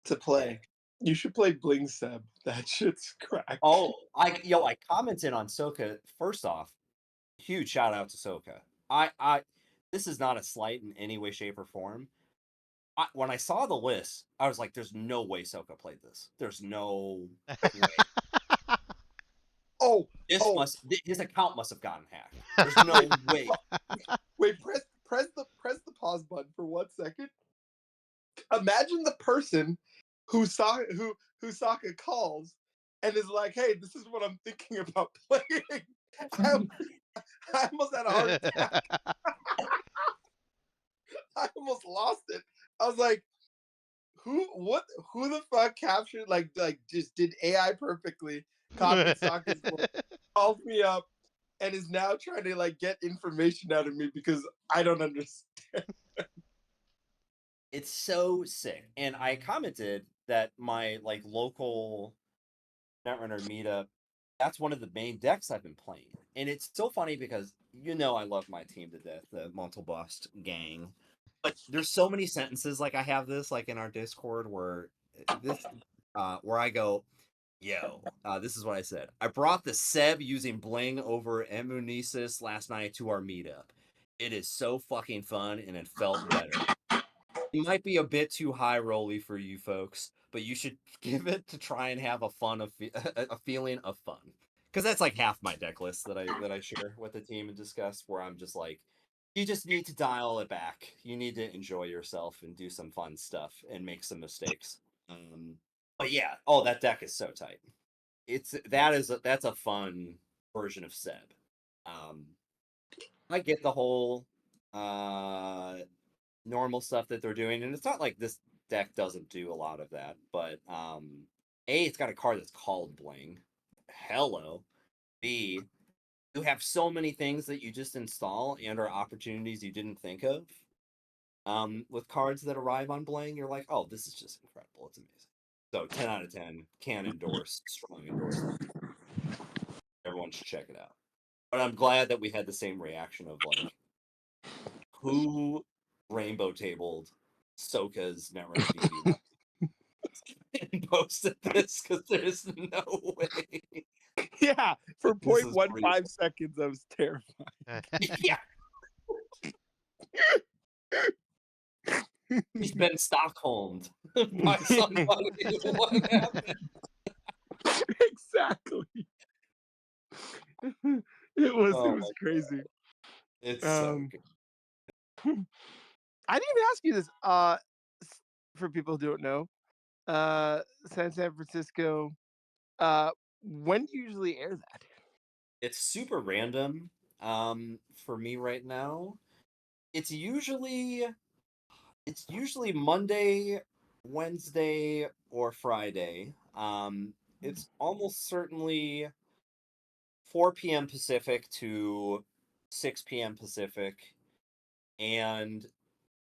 to play, you should play Bling Seb. That shit's crack. Oh, I commented on Soka. First off, huge shout out to Soka. I this is not a slight in any way, shape, or form. When I saw the list, I was like, "There's no way Soka played this. There's no way. Oh, His account must have gotten hacked. There's no way." wait, press the pause button for 1 second. Imagine the person who Sokka calls and is like, "Hey, this is what I'm thinking about playing." I almost had a heart attack. I almost lost it. I was like, who the fuck captured just did AI perfectly, copied Sokka's voice, called me up, and is now trying to like get information out of me because I don't understand. It's so sick. And I commented that my like local Netrunner meetup, that's one of the main decks I've been playing. And it's so funny because I love my team to death, the Montalbust gang. But there's so many sentences like I have this like in our Discord where I go, Yo, this is what I said. I brought the Seb using Bling over Emunesis last night to our meetup. It is so fucking fun, and it felt better. It might be a bit too high rolly for you folks, but you should give it to try and have a feeling of fun. Because that's like half my deck list that I share with the team and discuss, where I'm just like, you just need to dial it back. You need to enjoy yourself and do some fun stuff and make some mistakes. But yeah, that deck is so tight. That's a fun version of Seb. I get the whole normal stuff that they're doing, and it's not like this deck doesn't do a lot of that, but it's got a card that's called Bling. Hello. B, you have so many things that you just install and are opportunities you didn't think of. With cards that arrive on Bling, you're like, oh, this is just incredible. It's amazing. So 10 out of 10, can endorse, strong endorse. Everyone should check it out. But I'm glad that we had the same reaction of like, who rainbow tabled Soka's Netrunner DB and posted this, because there's no way. Yeah, for This is 0.15 seconds, I was terrified. Yeah. He's been Stockholmed by somebody. What happened? Exactly. It was crazy. It's so good. I didn't even ask you this. For people who don't know, San Francisco. When do you usually air that? It's super random. For me right now, it's usually Monday, Wednesday, or Friday. It's almost certainly 4 p.m. Pacific to 6 p.m. Pacific. And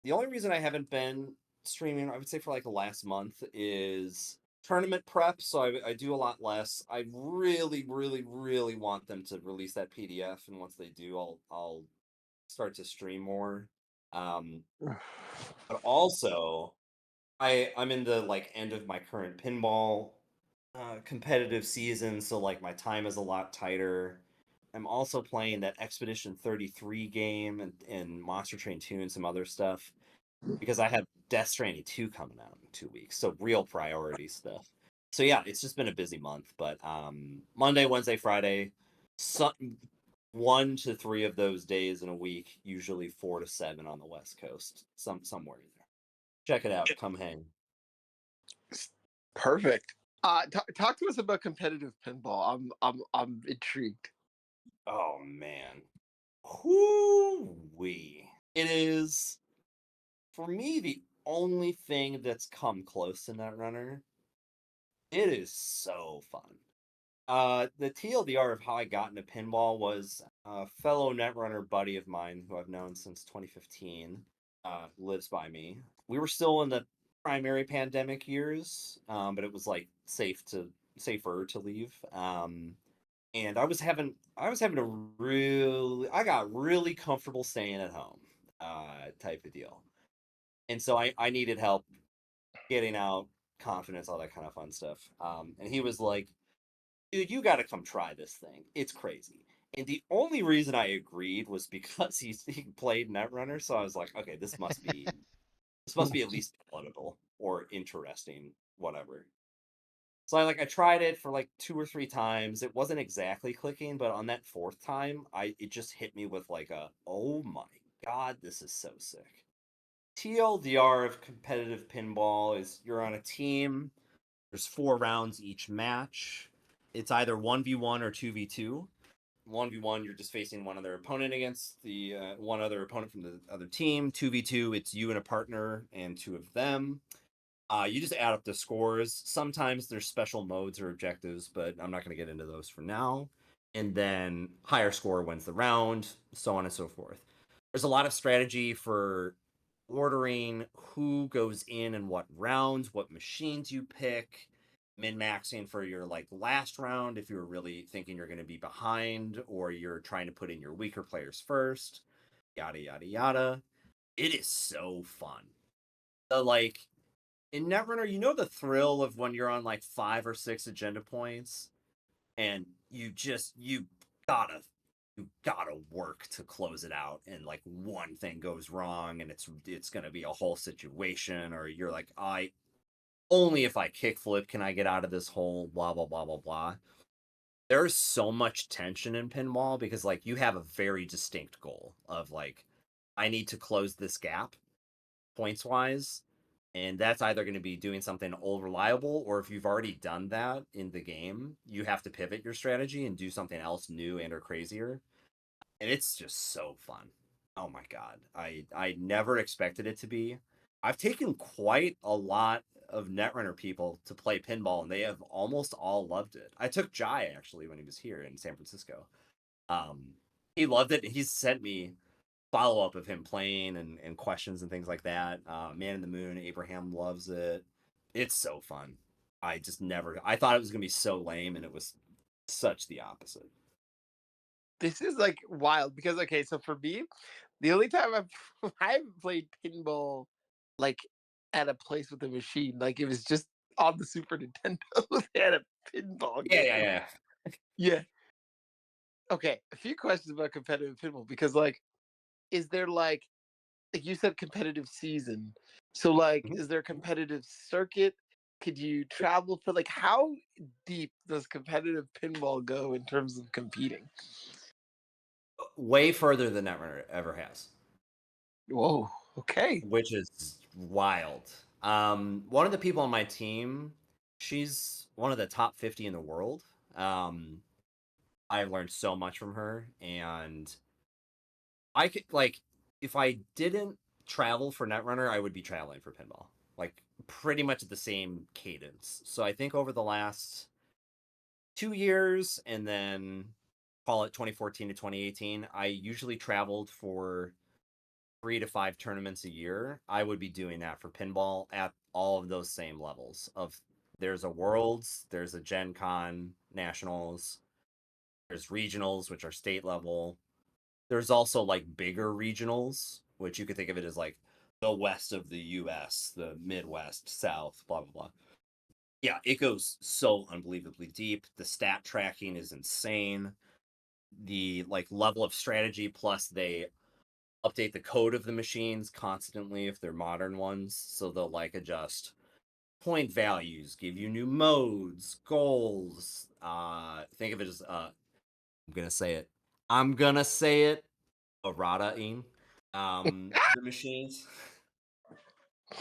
the only reason I haven't been streaming, I would say for like the last month, is tournament prep. So I do a lot less. I really, really, really want them to release that PDF, and once they do, I'll start to stream more. But also, I'm in the like end of my current pinball competitive season, so like my time is a lot tighter. I'm also playing that Expedition 33 game and Monster Train 2 and some other stuff, because I have Death Stranding 2 coming out in 2 weeks, so real priority stuff. So yeah, it's just been a busy month, but Monday, Wednesday, Friday, 1 to 3 of those days in a week, usually 4 to 7 on the West Coast, somewhere in there. Check it out, come hang. Perfect. Talk to us about competitive pinball. I'm intrigued. Oh man. Whoo-wee. It is, for me, the only thing that's come close to Netrunner. It is so fun. The TLDR of how I got into pinball was a fellow Netrunner buddy of mine who I've known since 2015, lives by me. We were still in the primary pandemic years, but it was like safer to leave. And I got really comfortable staying at home, type of deal. And so I needed help getting out, confidence, all that kind of fun stuff. And he was like, dude, you got to come try this thing. It's crazy. And the only reason I agreed was because he played Netrunner. So I was like, okay, this must be at least palatable or interesting, whatever. So I tried it for like 2 or 3 times. It wasn't exactly clicking, but on that 4th time, it just hit me with like oh my god, this is so sick. TLDR of competitive pinball is you're on a team. There's 4 rounds each match. It's either 1v1 or 2v2. 1v1, you're just facing one other opponent against the one other opponent from the other team. 2v2, it's you and a partner and 2 of them. You just add up the scores. Sometimes there's special modes or objectives, but I'm not going to get into those for now. And then higher score wins the round, so on and so forth. There's a lot of strategy for ordering who goes in and what rounds, what machines you pick, min-maxing for your like last round if you're really thinking you're going to be behind or you're trying to put in your weaker players first, yada yada yada. It is so fun. The like in Netrunner, you know the thrill of when you're on like 5 or 6 agenda points, and you gotta work to close it out, and like one thing goes wrong, and it's gonna be a whole situation, or you're like, I only if I kickflip can I get out of this hole, blah blah blah blah blah. There's so much tension in pinball because like you have a very distinct goal of like, I need to close this gap points wise, and that's either going to be doing something old reliable, or if you've already done that in the game, you have to pivot your strategy and do something else new and or crazier. And it's just so fun. Oh my god, I never expected it to be. I've taken quite a lot of Netrunner people to play pinball, and they have almost all loved it. I took Jai actually when he was here in San Francisco. He loved it. He's sent me follow up of him playing and questions and things like that. Man in the Moon, Abraham loves it. It's so fun. I thought it was gonna be so lame, and it was such the opposite. This is like wild because okay, so for me, the only time I haven't played pinball like at a place with a machine, like it was just on the Super Nintendo. They had a pinball game. Yeah. Yeah. Okay, a few questions about competitive pinball because like, is there like you said competitive season? So like, Mhm. is there a competitive circuit? Could you travel for like how deep does competitive pinball go in terms of competing? Way further than Netrunner ever has, Whoa. Okay. which is wild. One of the people on my team, she's one of the top 50 in the world. I've learned so much from her, and I could like if I didn't travel for Netrunner, I would be traveling for pinball, like pretty much at the same cadence. So I think over the last 2 years, and then call it 2014 to 2018, I usually traveled for 3 to 5 tournaments a year. I would be doing that for pinball at all of those same levels. Of there's a Worlds, there's a Gen Con Nationals, there's regionals, which are state level. There's also like bigger regionals, which you could think of it as like the west of the US, the Midwest, South, blah blah blah. Yeah, it goes so unbelievably deep. The stat tracking is insane. The like level of strategy, plus they update the code of the machines constantly if they're modern ones, so they'll like adjust point values, give you new modes, goals. Think of it as I'm gonna say it errata-ing the machines.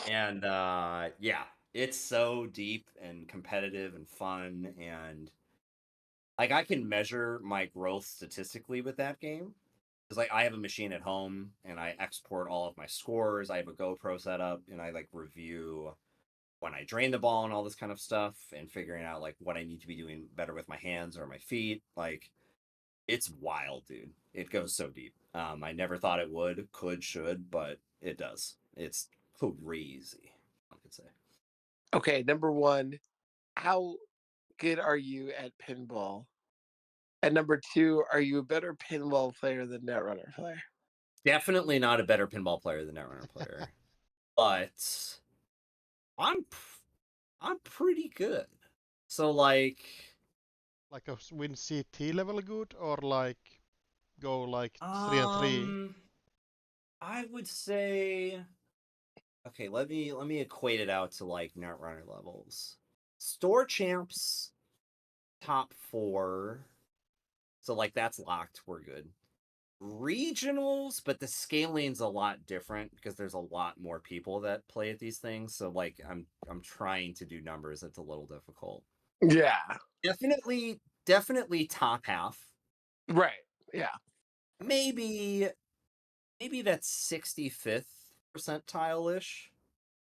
And yeah, it's so deep and competitive and fun, and like I can measure my growth statistically with that game. Because like I have a machine at home and I export all of my scores. I have a GoPro set up and I like review when I drain the ball and all this kind of stuff, and figuring out like what I need to be doing better with my hands or my feet. Like it's wild, dude. It goes so deep. I never thought it could, should, but it does. It's crazy, I could say. Okay, number one, how good are you at pinball? And number two, are you a better pinball player than Netrunner player? Definitely not a better pinball player than Netrunner player, but I'm I'm pretty good. So like Like a win CT level good or like go like 3-3? I would say okay, let me equate it out to like Netrunner levels. Store champs top 4. So like that's locked, we're good. Regionals, but the scaling's a lot different because there's a lot more people that play at these things. So like I'm trying to do numbers, it's a little difficult. Yeah. Definitely top half. Right. Yeah. Maybe that's 65th percentile-ish.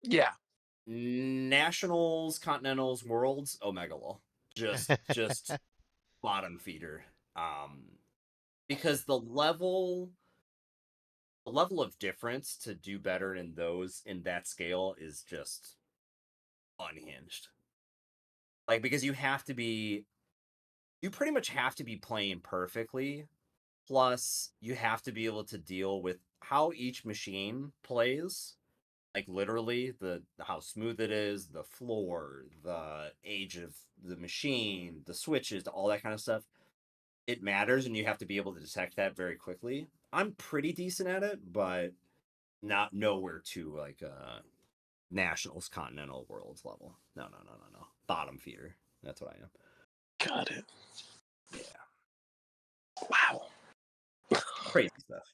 Yeah. Nationals, continentals, worlds, omega level. Just bottom feeder. Because the level of difference to do better in those in that scale is just unhinged. Like because you pretty much have to be playing perfectly, plus you have to be able to deal with how each machine plays Like literally how smooth it is, the floor, the age of the machine, the switches, all that kind of stuff. It matters, and you have to be able to detect that very quickly. I'm pretty decent at it, but not nowhere to like nationals, continental, worlds level. No. Bottom feeder. That's what I am. Got it. Yeah. Wow. Crazy stuff.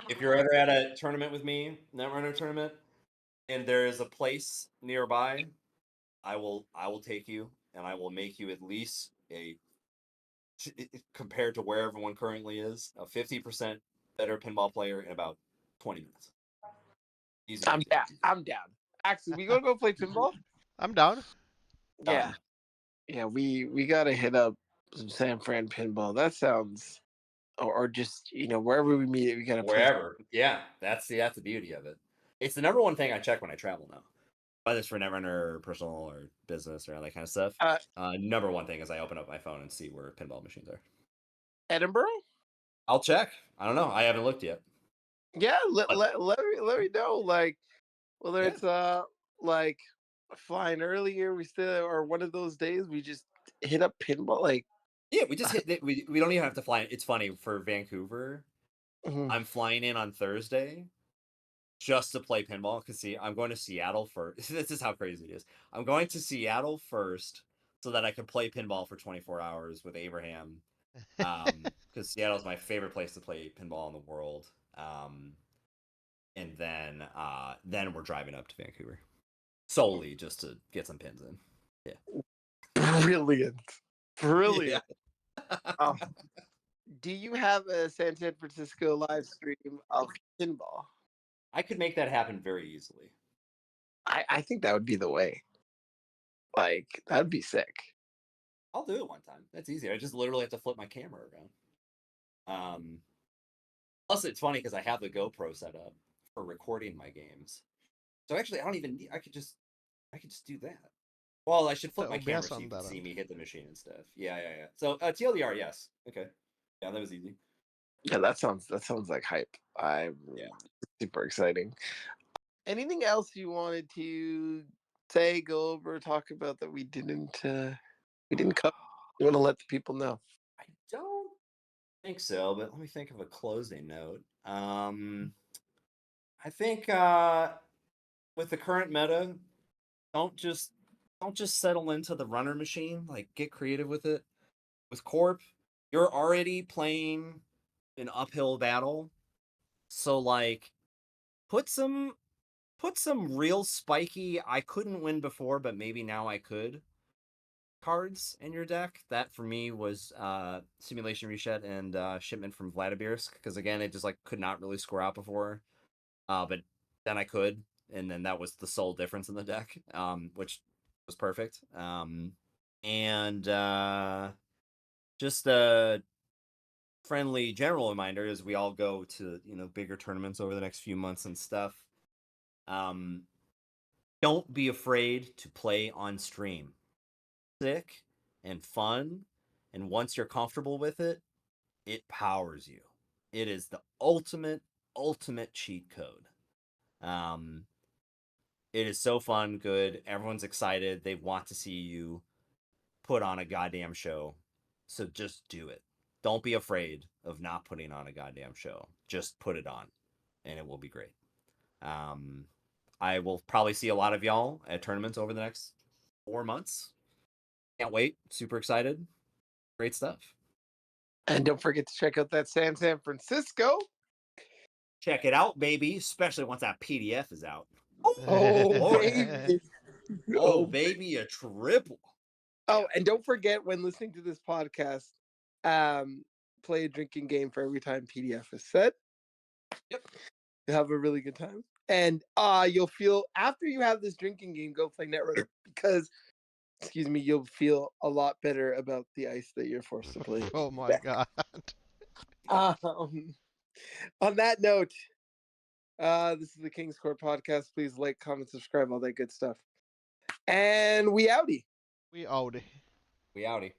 If you're ever at a tournament with me, Netrunner tournament, and there is a place nearby, I will take you, and I will make you at least compared to where everyone currently is, a 50% better pinball player in about 20 minutes. Easy. I'm down. I'm down. Actually, we gonna go play pinball? I'm down. Yeah. Yeah, we gotta hit up some San Fran pinball. That sounds, or just wherever we meet, we gotta play. Wherever. Yeah, that's the beauty of it. It's the number one thing I check when I travel now. Whether it's for Netrunner or personal or business or all that kind of stuff. Number one thing is I open up my phone and see where pinball machines are. Edinburgh? I'll check. I don't know. I haven't looked yet. Yeah, let me know. Like whether it's like flying earlier, we still, or one of those days we just hit up pinball. Like Yeah, we just hit. We don't even have to fly. It's funny for Vancouver. mhm. I'm flying in on Thursday just to play pinball because see, I'm going to Seattle first. This is how crazy it is. I'm going to Seattle first so that I can play pinball for 24 hours with Abraham. Because Seattle's my favorite place to play pinball in the world. And then we're driving up to Vancouver solely just to get some pins in. Yeah. Brilliant. Yeah. Do you have a San Francisco live stream of pinball? I could make that happen very easily. I think that would be the way. Like that'd be sick. I'll do it one time. That's easy. I just literally have to flip my camera around. Plus, it's funny because I have the GoPro set up for recording my games. So actually, I don't even need. I could just do that. Well, I should flip my camera so you can see me hit the machine and stuff. Yeah. So TLDR, yes. Okay. Yeah, that was easy. Yeah, that sounds like hype. Super exciting. Anything else you wanted to say, go over, talk about that we didn't cover? You want to let the people know? I don't think so, but let me think of a closing note. I think with the current meta, don't just settle into the runner machine. Like get creative with it. With Corp, you're already playing an uphill battle. So like put some real spiky I couldn't win before, but maybe now I could cards in your deck. That for me was Simulation Reset and Shipment from Vladibirsk, because again it just like could not really score out before. But then I could, and then that was the sole difference in the deck, which was perfect. And just a friendly general reminder as we all go to bigger tournaments over the next few months and stuff. Don't be afraid to play on stream. Sick and fun, and once you're comfortable with it, it powers you. It is the ultimate cheat code. It is so fun, good. Everyone's excited. They want to see you put on a goddamn show. So just do it. Don't be afraid of not putting on a goddamn show. Just put it on, and it will be great. I will probably see a lot of y'all at tournaments over the next 4 months. Can't wait. Super excited. Great stuff. And don't forget to check out that San Francisco. Check it out, baby. Especially once that PDF is out. Oh, baby. Oh, baby, a triple. Oh, and don't forget when listening to this podcast, play a drinking game for every time PDF is set. Yep. You'll have a really good time. And you'll feel, after you have this drinking game, go play Netrunner, because, you'll feel a lot better about the ice that you're forced to play. Oh my god. On that note, this is the King's Court podcast. Please like, comment, subscribe, all that good stuff. And we outie. We outie. We outie.